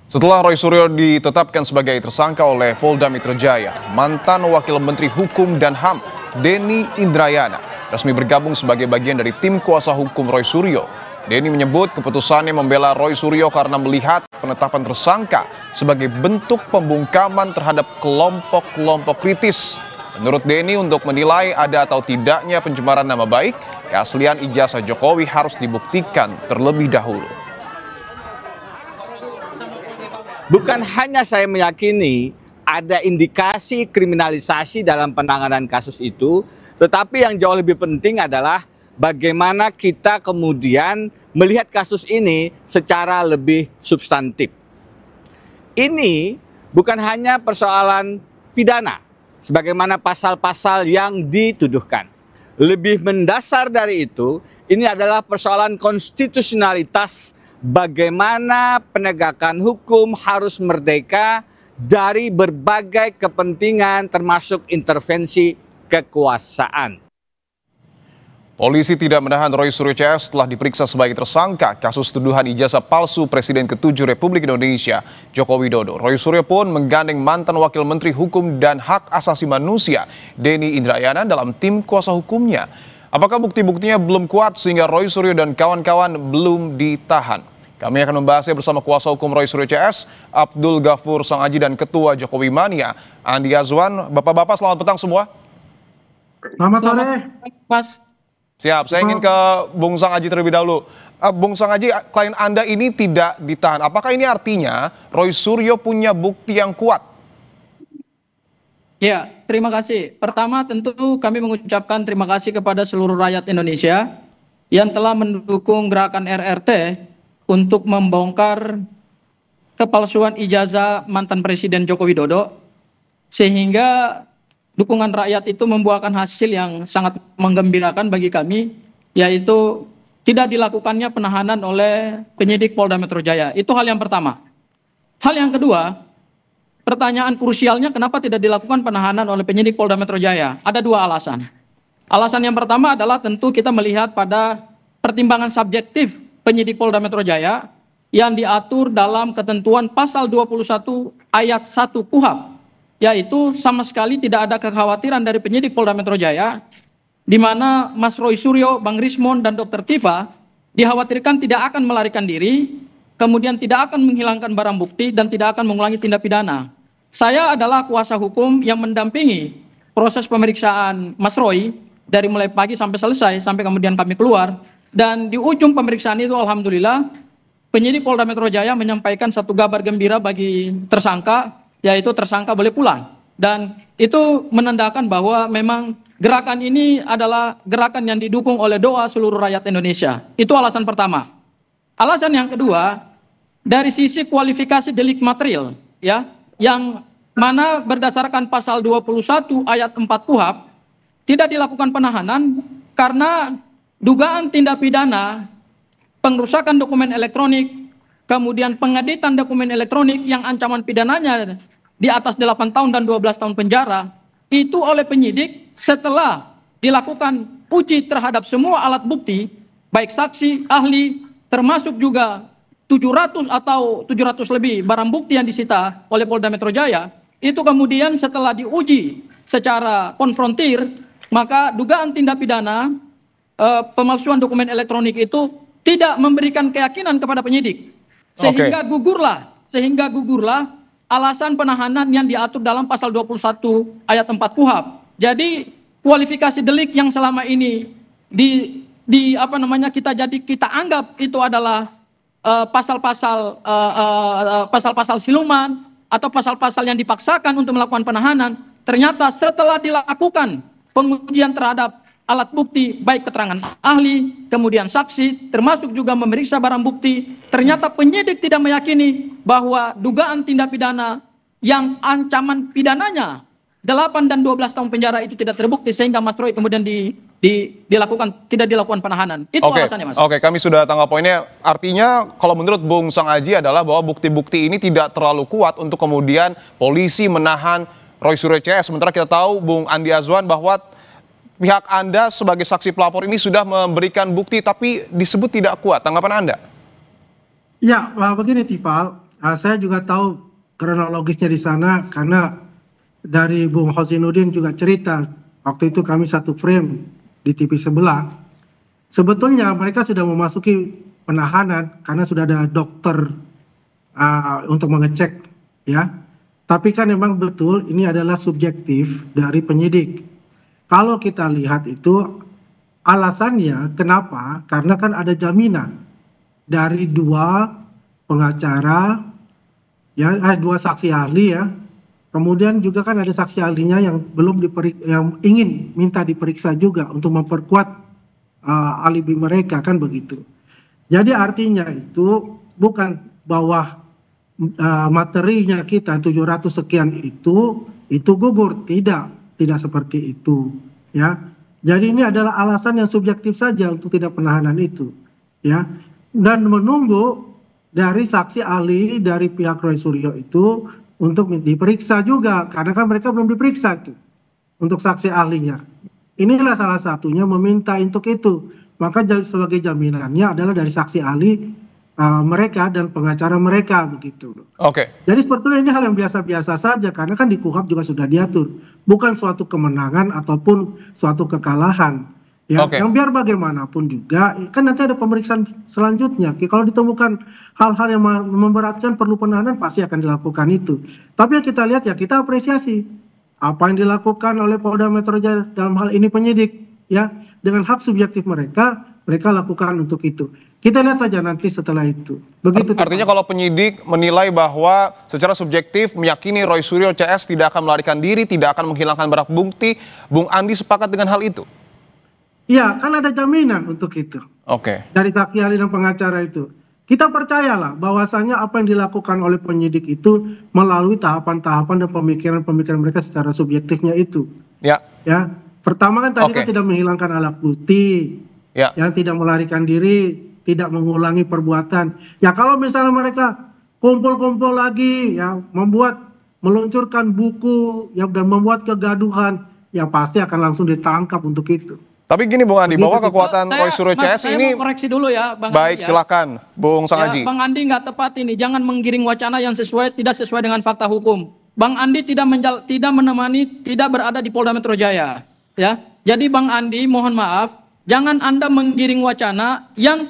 Setelah Roy Suryo ditetapkan sebagai tersangka oleh Polda Metro Jaya, mantan Wakil Menteri Hukum dan HAM Denny Indrayana resmi bergabung sebagai bagian dari tim kuasa hukum Roy Suryo. Denny menyebut keputusannya membela Roy Suryo karena melihat penetapan tersangka sebagai bentuk pembungkaman terhadap kelompok-kelompok kritis. Menurut Denny, untuk menilai ada atau tidaknya pencemaran nama baik, keaslian ijazah Jokowi harus dibuktikan terlebih dahulu. Bukan hanya saya meyakini ada indikasi kriminalisasi dalam penanganan kasus itu, tetapi yang jauh lebih penting adalah bagaimana kita kemudian melihat kasus ini secara lebih substantif. Ini bukan hanya persoalan pidana, sebagaimana pasal-pasal yang dituduhkan. Lebih mendasar dari itu, ini adalah persoalan konstitusionalitas, bagaimana penegakan hukum harus merdeka dari berbagai kepentingan termasuk intervensi kekuasaan. Polisi tidak menahan Roy Suryo CS setelah diperiksa sebagai tersangka kasus tuduhan ijazah palsu Presiden ke-7 Republik Indonesia, Joko Widodo. Roy Suryo pun menggandeng mantan Wakil Menteri Hukum dan Hak Asasi Manusia, Denny Indrayana, dalam tim kuasa hukumnya. Apakah bukti-buktinya belum kuat sehingga Roy Suryo dan kawan-kawan belum ditahan? Kami akan membahasnya bersama kuasa hukum Roy Suryo CS, Abdul Ghafur Sangaji, dan Ketua Jokowi Mania, Andi Azwan. Bapak-bapak, selamat petang semua. Selamat sore, Mas. Siap, saya ingin ke Bung Sangaji terlebih dahulu. Bung Sangaji, klien Anda ini tidak ditahan. Apakah ini artinya Roy Suryo punya bukti yang kuat? Ya, terima kasih. Pertama tentu kami mengucapkan terima kasih kepada seluruh rakyat Indonesia yang telah mendukung gerakan RRT untuk membongkar kepalsuan ijazah mantan Presiden Joko Widodo, sehingga dukungan rakyat itu membuahkan hasil yang sangat menggembirakan bagi kami, yaitu tidak dilakukannya penahanan oleh penyidik Polda Metro Jaya. Itu hal yang pertama. Hal yang kedua, pertanyaan krusialnya kenapa tidak dilakukan penahanan oleh penyidik Polda Metro Jaya? Ada dua alasan. Alasan yang pertama adalah tentu kita melihat pada pertimbangan subjektif penyidik Polda Metro Jaya yang diatur dalam ketentuan pasal 21 ayat 1 KUHP, yaitu sama sekali tidak ada kekhawatiran dari penyidik Polda Metro Jaya di mana Mas Roy Suryo, Bang Rismon, dan Dr. Tifa dikhawatirkan tidak akan melarikan diri, kemudian tidak akan menghilangkan barang bukti, dan tidak akan mengulangi tindak pidana. Saya adalah kuasa hukum yang mendampingi proses pemeriksaan Mas Roy dari mulai pagi sampai selesai, sampai kemudian kami keluar, dan di ujung pemeriksaan itu alhamdulillah penyidik Polda Metro Jaya menyampaikan satu kabar gembira bagi tersangka, yaitu tersangka boleh pulang. Dan itu menandakan bahwa memang gerakan ini adalah gerakan yang didukung oleh doa seluruh rakyat Indonesia. Itu alasan pertama. Alasan yang kedua, dari sisi kualifikasi delik material, ya, yang mana berdasarkan pasal 21 ayat 4 KUHP tidak dilakukan penahanan karena dugaan tindak pidana pengrusakan dokumen elektronik, kemudian pengeditan dokumen elektronik yang ancaman pidananya di atas 8 tahun dan 12 tahun penjara, itu oleh penyidik setelah dilakukan uji terhadap semua alat bukti, baik saksi, ahli, termasuk juga 700 atau 700 lebih barang bukti yang disita oleh Polda Metro Jaya, itu kemudian setelah diuji secara konfrontir, maka dugaan tindak pidana pemalsuan dokumen elektronik itu tidak memberikan keyakinan kepada penyidik, sehingga gugurlah alasan penahanan yang diatur dalam pasal 21 ayat 4 KUHP. Jadi kualifikasi delik yang selama ini kita anggap itu adalah pasal-pasal siluman atau pasal-pasal yang dipaksakan untuk melakukan penahanan, ternyata setelah dilakukan pengujian terhadap alat bukti, baik keterangan ahli, kemudian saksi, termasuk juga memeriksa barang bukti, ternyata penyidik tidak meyakini bahwa dugaan tindak pidana yang ancaman pidananya 8 dan 12 tahun penjara itu tidak terbukti, sehingga Mas Roy kemudian tidak dilakukan penahanan. Itu alasannya, Mas. Oke, kami sudah tangkap poinnya. Artinya kalau menurut Bung Sang Aji adalah bahwa bukti-bukti ini tidak terlalu kuat untuk kemudian polisi menahan Roy Suryo CS. Sementara kita tahu Bung Andi Azwan bahwa pihak Anda sebagai saksi pelapor ini sudah memberikan bukti tapi disebut tidak kuat. Tanggapan Anda? Ya, begini Tifal, saya juga tahu kronologisnya di sana karena dari Bung Hosinuddin juga cerita, waktu itu kami satu frame di TV sebelah. Sebetulnya mereka sudah memasuki penahanan karena sudah ada dokter untuk mengecek, ya. Tapi kan memang betul ini adalah subjektif dari penyidik. Kalau kita lihat itu alasannya kenapa? Karena kan ada jaminan dari dua pengacara, ya, dua saksi ahli, ya. Kemudian juga kan ada saksi ahlinya yang yang ingin minta diperiksa juga untuk memperkuat alibi mereka, kan begitu. Jadi artinya itu bukan bahwa materinya kita 700 sekian itu gugur, tidak seperti itu, ya. Jadi ini adalah alasan yang subjektif saja untuk tidak penahanan itu, ya. Dan menunggu dari saksi ahli dari pihak Roy Suryo itu untuk diperiksa juga, karena kan mereka belum diperiksa itu untuk saksi ahlinya. Inilah salah satunya meminta untuk itu. Maka sebagai jaminannya adalah dari saksi ahli mereka dan pengacara mereka, begitu. Oke. Jadi sebetulnya ini hal yang biasa-biasa saja karena kan di KUHP juga sudah diatur, bukan suatu kemenangan ataupun suatu kekalahan. Ya, yang biar bagaimanapun juga kan nanti ada pemeriksaan selanjutnya. Kalau ditemukan hal-hal yang memberatkan perlu penahanan pasti akan dilakukan itu. Tapi yang kita lihat ya kita apresiasi apa yang dilakukan oleh Polda Metro Jaya dalam hal ini penyidik, ya, dengan hak subjektif mereka lakukan untuk itu. Kita lihat saja nanti setelah itu. Begitu. Artinya kalau penyidik menilai bahwa secara subjektif meyakini Roy Suryo CS tidak akan melarikan diri, tidak akan menghilangkan barang bukti, Bung Andi sepakat dengan hal itu? Iya, kan ada jaminan untuk itu. Oke. Dari saksi ahli dan pengacara itu. kita percayalah bahwasanya apa yang dilakukan oleh penyidik itu melalui tahapan-tahapan dan pemikiran-pemikiran mereka secara subjektifnya itu. Ya. Ya, pertama kan tadi kan tidak menghilangkan alat bukti, yang tidak melarikan diri, tidak mengulangi perbuatan. Ya kalau misalnya mereka kumpul-kumpul lagi, ya meluncurkan buku, ya dan membuat kegaduhan, ya pasti akan langsung ditangkap untuk itu. Tapi gini Bung Andi, bahwa kekuatan Roy Suryo CS ini... Saya mau koreksi dulu ya Bang Baik, Andi, ya. silakan Bung Sangaji. Bang Andi nggak tepat ini, jangan menggiring wacana yang tidak sesuai dengan fakta hukum. Bang Andi tidak menemani, tidak berada di Polda Metro Jaya. Ya, jadi Bang Andi mohon maaf, jangan Anda menggiring wacana yang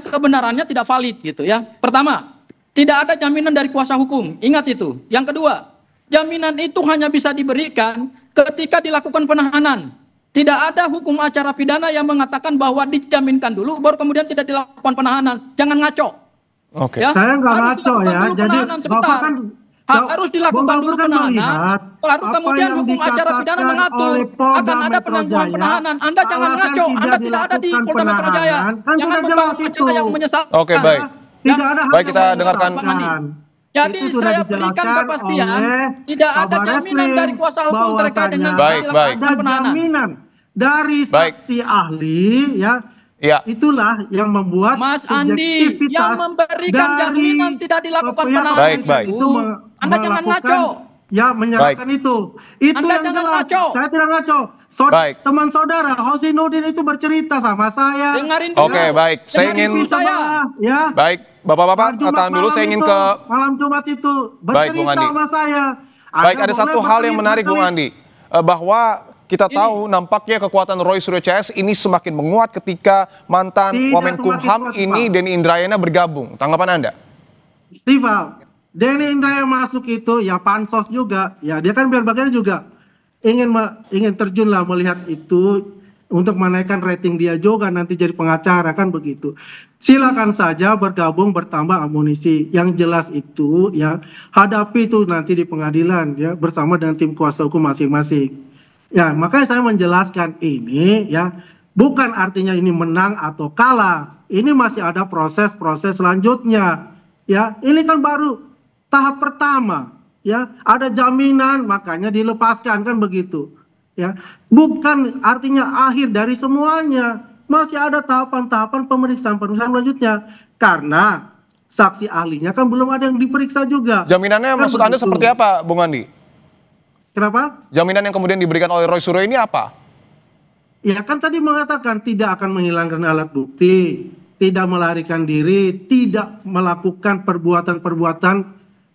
kebenarannya tidak valid gitu ya. Pertama, tidak ada jaminan dari kuasa hukum, ingat itu. Yang kedua, jaminan itu hanya bisa diberikan ketika dilakukan penahanan. Tidak ada hukum acara pidana yang mengatakan bahwa dijaminkan dulu, baru kemudian tidak dilakukan penahanan. Jangan ngaco. Oke. Ya? Saya nggak ngaco ya. Jadi Bapak kan harus dilakukan dulu penahanan, baru kemudian hukum acara pidana mengatur akan ada penangguhan penahanan. Anda jangan ngaco, Anda tidak ada di Polda Metro Jaya. Jangan membangun wacana yang menyesatkan. Oke, baik. Tidak ada baik, kita dengarkan. Jadi saya berikan kepastian, tidak ada jaminan dari kuasa hukum terkait dengan penahanan. Jaminan dari saksi ahli, ya. Itulah yang membuat Mas Andi yang memberikan jaminan tidak dilakukan penahanan itu. Anda jangan ngaco. Ya, menyerahkan itu. Itu Anda yang jangan jelas. ngaco. Saya tidak ngaco. Teman saudara Hosinuddin itu bercerita sama saya. Dengarin Oke, baik. Saya ingin ya. Baik, Bapak-bapak, tahan dulu, saya ingin ke malam Jumat itu baik, Bung bercerita Andi. sama saya. Baik, ada satu hal yang menarik Bung Andi, bahwa kita tahu nampaknya kekuatan Roy Suryo CS ini semakin menguat ketika mantan Wamenkumham ini Denny Indrayana bergabung. Tanggapan Anda? Steve, Denny Indrayana masuk itu ya pansos juga, ya dia kan biar bagian juga ingin terjun lah melihat itu untuk menaikkan rating dia juga nanti jadi pengacara kan begitu. Silakan saja bergabung, bertambah amunisi. Yang jelas itu ya hadapi itu nanti di pengadilan ya bersama dengan tim kuasa hukum masing-masing. Ya, makanya saya menjelaskan ini ya bukan artinya ini menang atau kalah. Ini masih ada proses-proses selanjutnya. Ya, ini kan baru tahap pertama. Ya, ada jaminan makanya dilepaskan kan begitu. Ya, bukan artinya akhir dari semuanya. Masih ada tahapan-tahapan pemeriksaan selanjutnya. Karena saksi ahlinya kan belum ada yang diperiksa juga. Jaminannya kan maksud Anda seperti apa, Bung Andi? Kenapa? Jaminan yang kemudian diberikan oleh Roy Suryo ini apa? Ya kan tadi mengatakan tidak akan menghilangkan alat bukti, tidak melarikan diri, tidak melakukan perbuatan-perbuatan,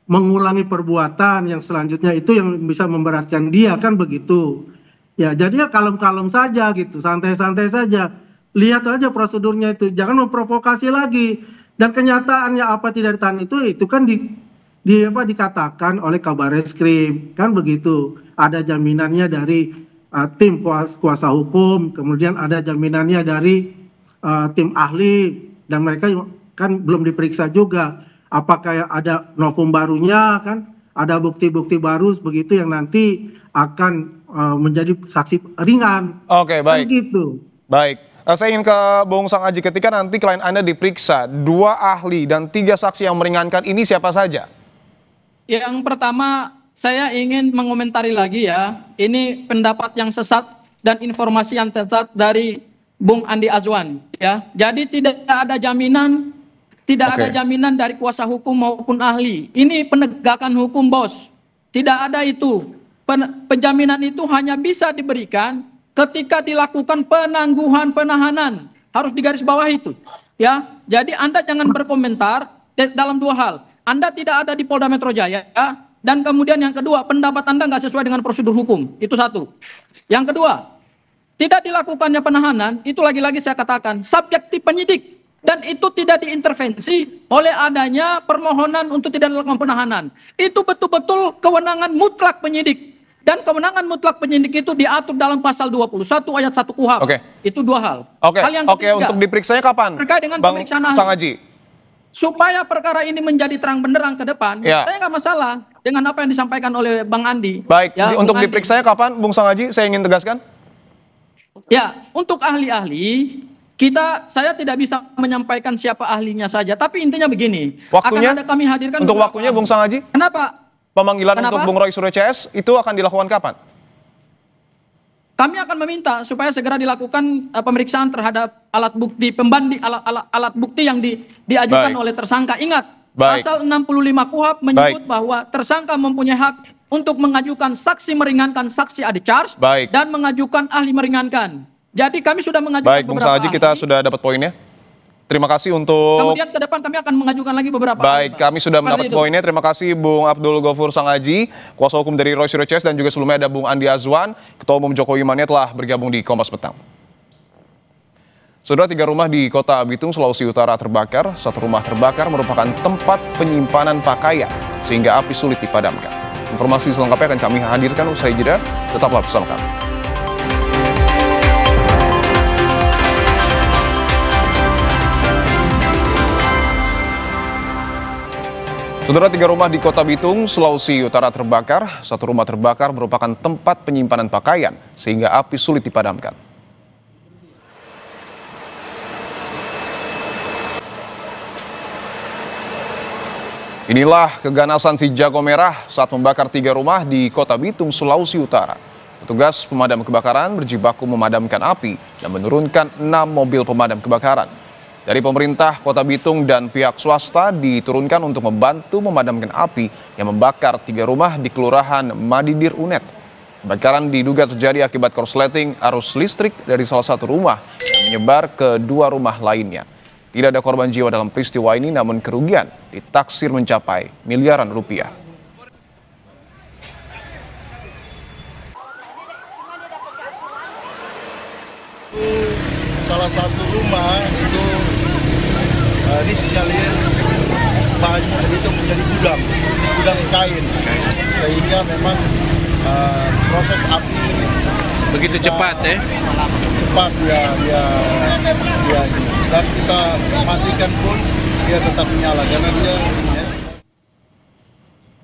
mengulangi perbuatan yang selanjutnya itu yang bisa memberatkan dia kan begitu. Ya jadinya kalem-kalem saja gitu, santai-santai saja. Lihat aja prosedurnya itu, jangan memprovokasi lagi. Dan kenyataannya apa tidak ditahan itu kan dikatakan oleh Kabareskrim kan begitu. Ada jaminannya dari tim kuasa hukum, kemudian ada jaminannya dari tim ahli, dan mereka kan belum diperiksa juga apakah ada novum barunya kan, ada bukti-bukti baru begitu yang nanti akan menjadi saksi ringan. Oke, baik. Kan gitu. Baik. Saya ingin ke Bung Sangaji, ketika nanti klien Anda diperiksa, 2 ahli dan 3 saksi yang meringankan ini siapa saja? Yang pertama, saya ingin mengomentari lagi ya, ini pendapat yang sesat dan informasi yang tepat dari Bung Andi Azwan ya. Jadi tidak ada jaminan, ada jaminan dari kuasa hukum maupun ahli. Ini penegakan hukum, Bos. Tidak ada itu. Penjaminan itu hanya bisa diberikan ketika dilakukan penangguhan penahanan. Harus digarisbawahi itu ya. Jadi Anda jangan berkomentar dalam 2 hal. Anda tidak ada di Polda Metro Jaya, dan kemudian yang kedua, pendapat Anda nggak sesuai dengan prosedur hukum. Itu satu. Yang kedua, tidak dilakukannya penahanan, itu lagi-lagi saya katakan, subjektif penyidik. Dan itu tidak diintervensi oleh adanya permohonan untuk tidak dilakukan penahanan. Itu betul-betul kewenangan mutlak penyidik. Dan kewenangan mutlak penyidik itu diatur dalam pasal 21 ayat 1 KUHP. Itu 2 hal. Hal yang ketiga, untuk diperiksanya kapan? Terkait dengan Bang pemeriksaan ahli. Sangaji. Supaya perkara ini menjadi terang benderang ke depan, saya nggak masalah dengan apa yang disampaikan oleh Bang Andi. Baik, ya, untuk diperiksanya kapan, Bung Sangaji? Saya ingin tegaskan. Ya, untuk ahli-ahli, saya tidak bisa menyampaikan siapa ahlinya saja, tapi intinya begini. Waktunya? Akan ada kami hadirkan Untuk waktunya Bung Sangaji? Kenapa? Pemanggilan Kenapa? untuk Bung Roy Suryo CS itu akan dilakukan kapan? Kami akan meminta supaya segera dilakukan pemeriksaan terhadap alat bukti pembanding alat bukti yang diajukan Baik. oleh tersangka. Ingat, Baik. pasal 65 KUHP menyebut bahwa tersangka mempunyai hak untuk mengajukan saksi meringankan saksi ada charge Baik. dan mengajukan ahli meringankan. Jadi kami sudah mengajukan Baik, Bung beberapa Sangaji, ahli. kita sudah dapat poinnya. Terima kasih untuk... Kemudian ke depan kami akan mengajukan lagi beberapa Baik, ahli, Pak. kami sudah mendapat Seperti itu. poinnya. Terima kasih Bung Abdul Ghafur Sangaji, kuasa hukum dari Roy Suryo CS, dan juga sebelumnya ada Bung Andi Azwan, Ketua Umum Jokowi Mania, telah bergabung di Kompas Petang. Saudara, 3 rumah di Kota Bitung, Sulawesi Utara terbakar. 1 rumah terbakar merupakan tempat penyimpanan pakaian, sehingga api sulit dipadamkan. Informasi selengkapnya akan kami hadirkan usai jeda. Tetaplah bersama kami. Saudara, 3 rumah di Kota Bitung, Sulawesi Utara terbakar. 1 rumah terbakar merupakan tempat penyimpanan pakaian, sehingga api sulit dipadamkan. Inilah keganasan si jago merah saat membakar 3 rumah di Kota Bitung, Sulawesi Utara. Petugas pemadam kebakaran berjibaku memadamkan api dan menurunkan 6 mobil pemadam kebakaran. Dari pemerintah Kota Bitung dan pihak swasta diturunkan untuk membantu memadamkan api yang membakar 3 rumah di Kelurahan Madidir Unet. Kebakaran diduga terjadi akibat korsleting arus listrik dari salah satu rumah yang menyebar ke 2 rumah lainnya. Tidak ada korban jiwa dalam peristiwa ini, namun kerugian ditaksir mencapai miliaran rupiah. Salah satu rumah itu disinyalir banyak itu menjadi gudang kain, sehingga memang proses api begitu cepat cepat dan kita matikan pun dia tetap menyala karena dia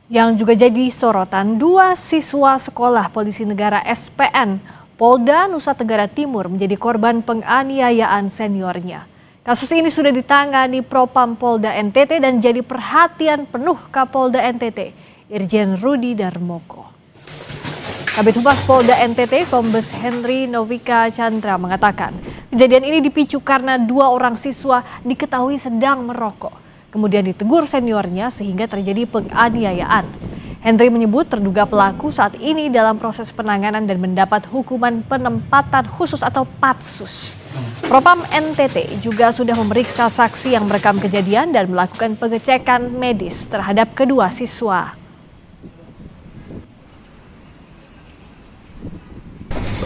Yang juga jadi sorotan, 2 siswa sekolah Polisi Negara SPN Polda Nusa Tenggara Timur menjadi korban penganiayaan seniornya. Kasus ini sudah ditangani Propam Polda NTT dan jadi perhatian penuh Kapolda NTT, Irjen Rudi Darmoko. Kabid Humas Polda NTT, Kombes Henry Novika Chandra mengatakan, kejadian ini dipicu karena 2 orang siswa diketahui sedang merokok. Kemudian ditegur seniornya sehingga terjadi penganiayaan. Henry menyebut terduga pelaku saat ini dalam proses penanganan dan mendapat hukuman penempatan khusus atau patsus. Propam NTT juga sudah memeriksa saksi yang merekam kejadian dan melakukan pengecekan medis terhadap kedua siswa.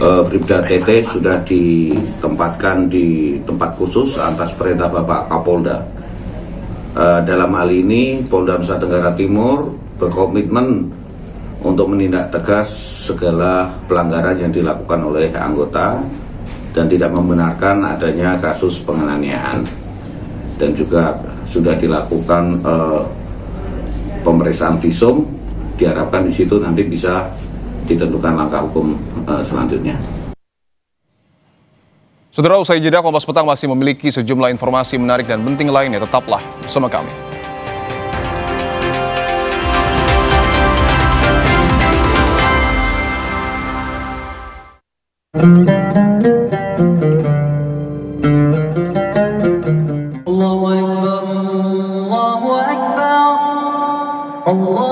Bribda TT sudah ditempatkan di tempat khusus atas perintah Bapak Kapolda. Dalam hal ini Polda Nusa Tenggara Timur berkomitmen untuk menindak tegas segala pelanggaran yang dilakukan oleh anggota dan tidak membenarkan adanya kasus penganiayaan, dan juga sudah dilakukan pemeriksaan visum. Diharapkan di situ nanti bisa ditentukan langkah hukum selanjutnya. Saudara, usai jeda, Kompas Petang masih memiliki sejumlah informasi menarik dan penting lainnya. Tetaplah bersama kami. Allahu Akbar, Allahu Akbar, Allahu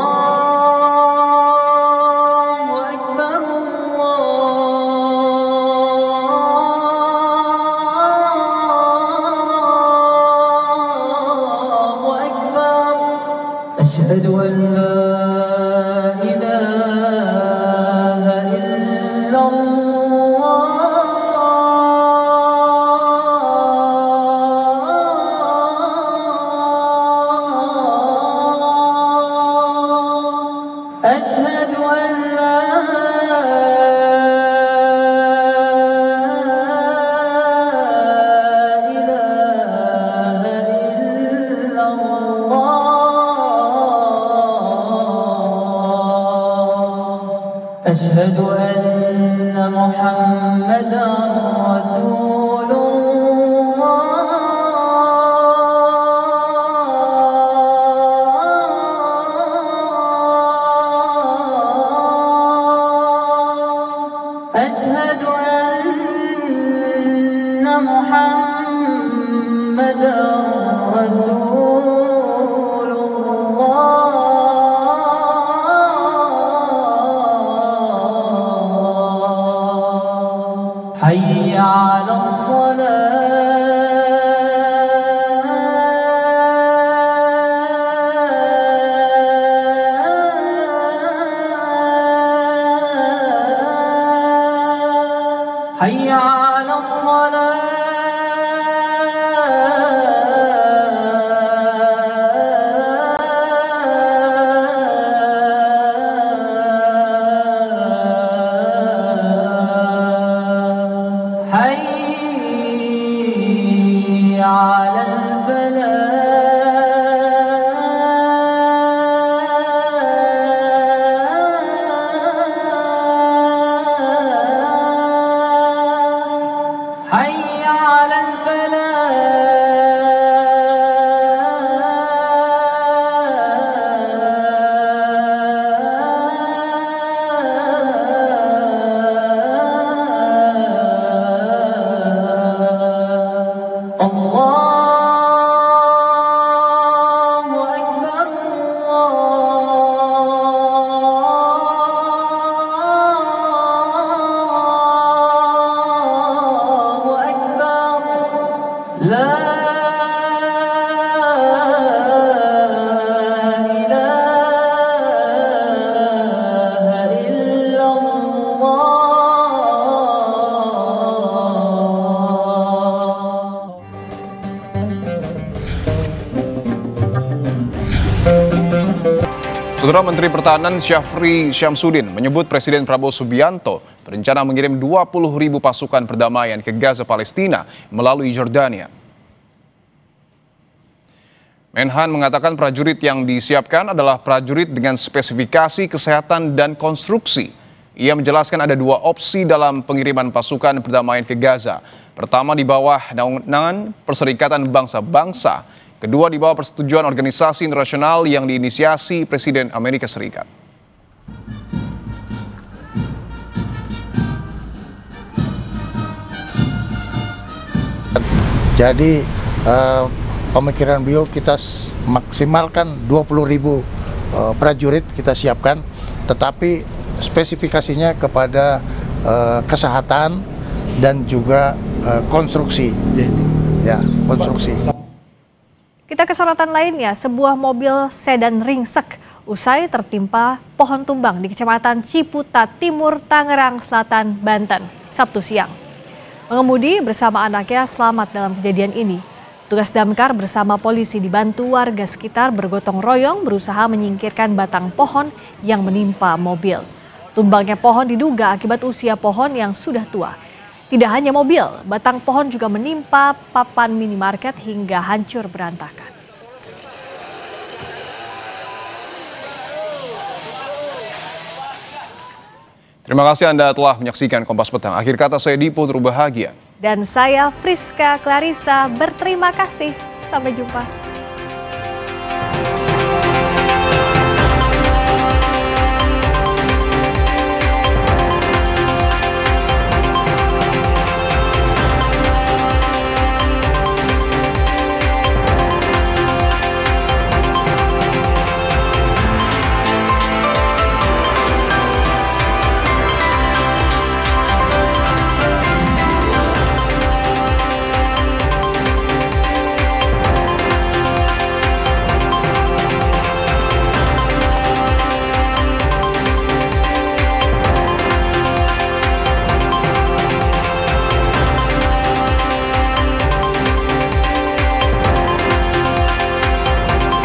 Akbar, Allahu Akbar. Asyhadu an la ilaha illallah. Asyhadu an la ilaha illallah. Asyhadu anna Muhammadan Rasulullah. رسول الله حي على الصلاة حي على الصلاة حي على الفلاح حي على الفلاح الله أكبر الله أكبر لا إله إلا الله. Saudara Menteri Pertahanan Syafri Syamsuddin menyebut Presiden Prabowo Subianto berencana mengirim 20.000 pasukan perdamaian ke Gaza Palestina melalui Jordania. Menhan mengatakan prajurit yang disiapkan adalah prajurit dengan spesifikasi kesehatan dan konstruksi. Ia menjelaskan ada dua opsi dalam pengiriman pasukan perdamaian ke Gaza. Pertama di bawah naungan Perserikatan Bangsa-Bangsa. Kedua di bawah persetujuan organisasi internasional yang diinisiasi Presiden Amerika Serikat. Jadi pemikiran beliau kita maksimalkan 20.000 prajurit kita siapkan, tetapi spesifikasinya kepada kesehatan dan juga konstruksi. Ya, konstruksi. Kita ke sorotan lainnya, sebuah mobil sedan ringsek usai tertimpa pohon tumbang di Kecamatan Ciputat Timur, Tangerang Selatan, Banten, Sabtu siang. Pengemudi bersama anaknya selamat dalam kejadian ini. Tugas damkar bersama polisi dibantu warga sekitar bergotong royong berusaha menyingkirkan batang pohon yang menimpa mobil. Tumbangnya pohon diduga akibat usia pohon yang sudah tua. Tidak hanya mobil, batang pohon juga menimpa papan minimarket hingga hancur berantakan. Terima kasih Anda telah menyaksikan Kompas Petang. Akhir kata saya Dipo Terbahagia. Dan saya Friska Clarissa berterima kasih. Sampai jumpa.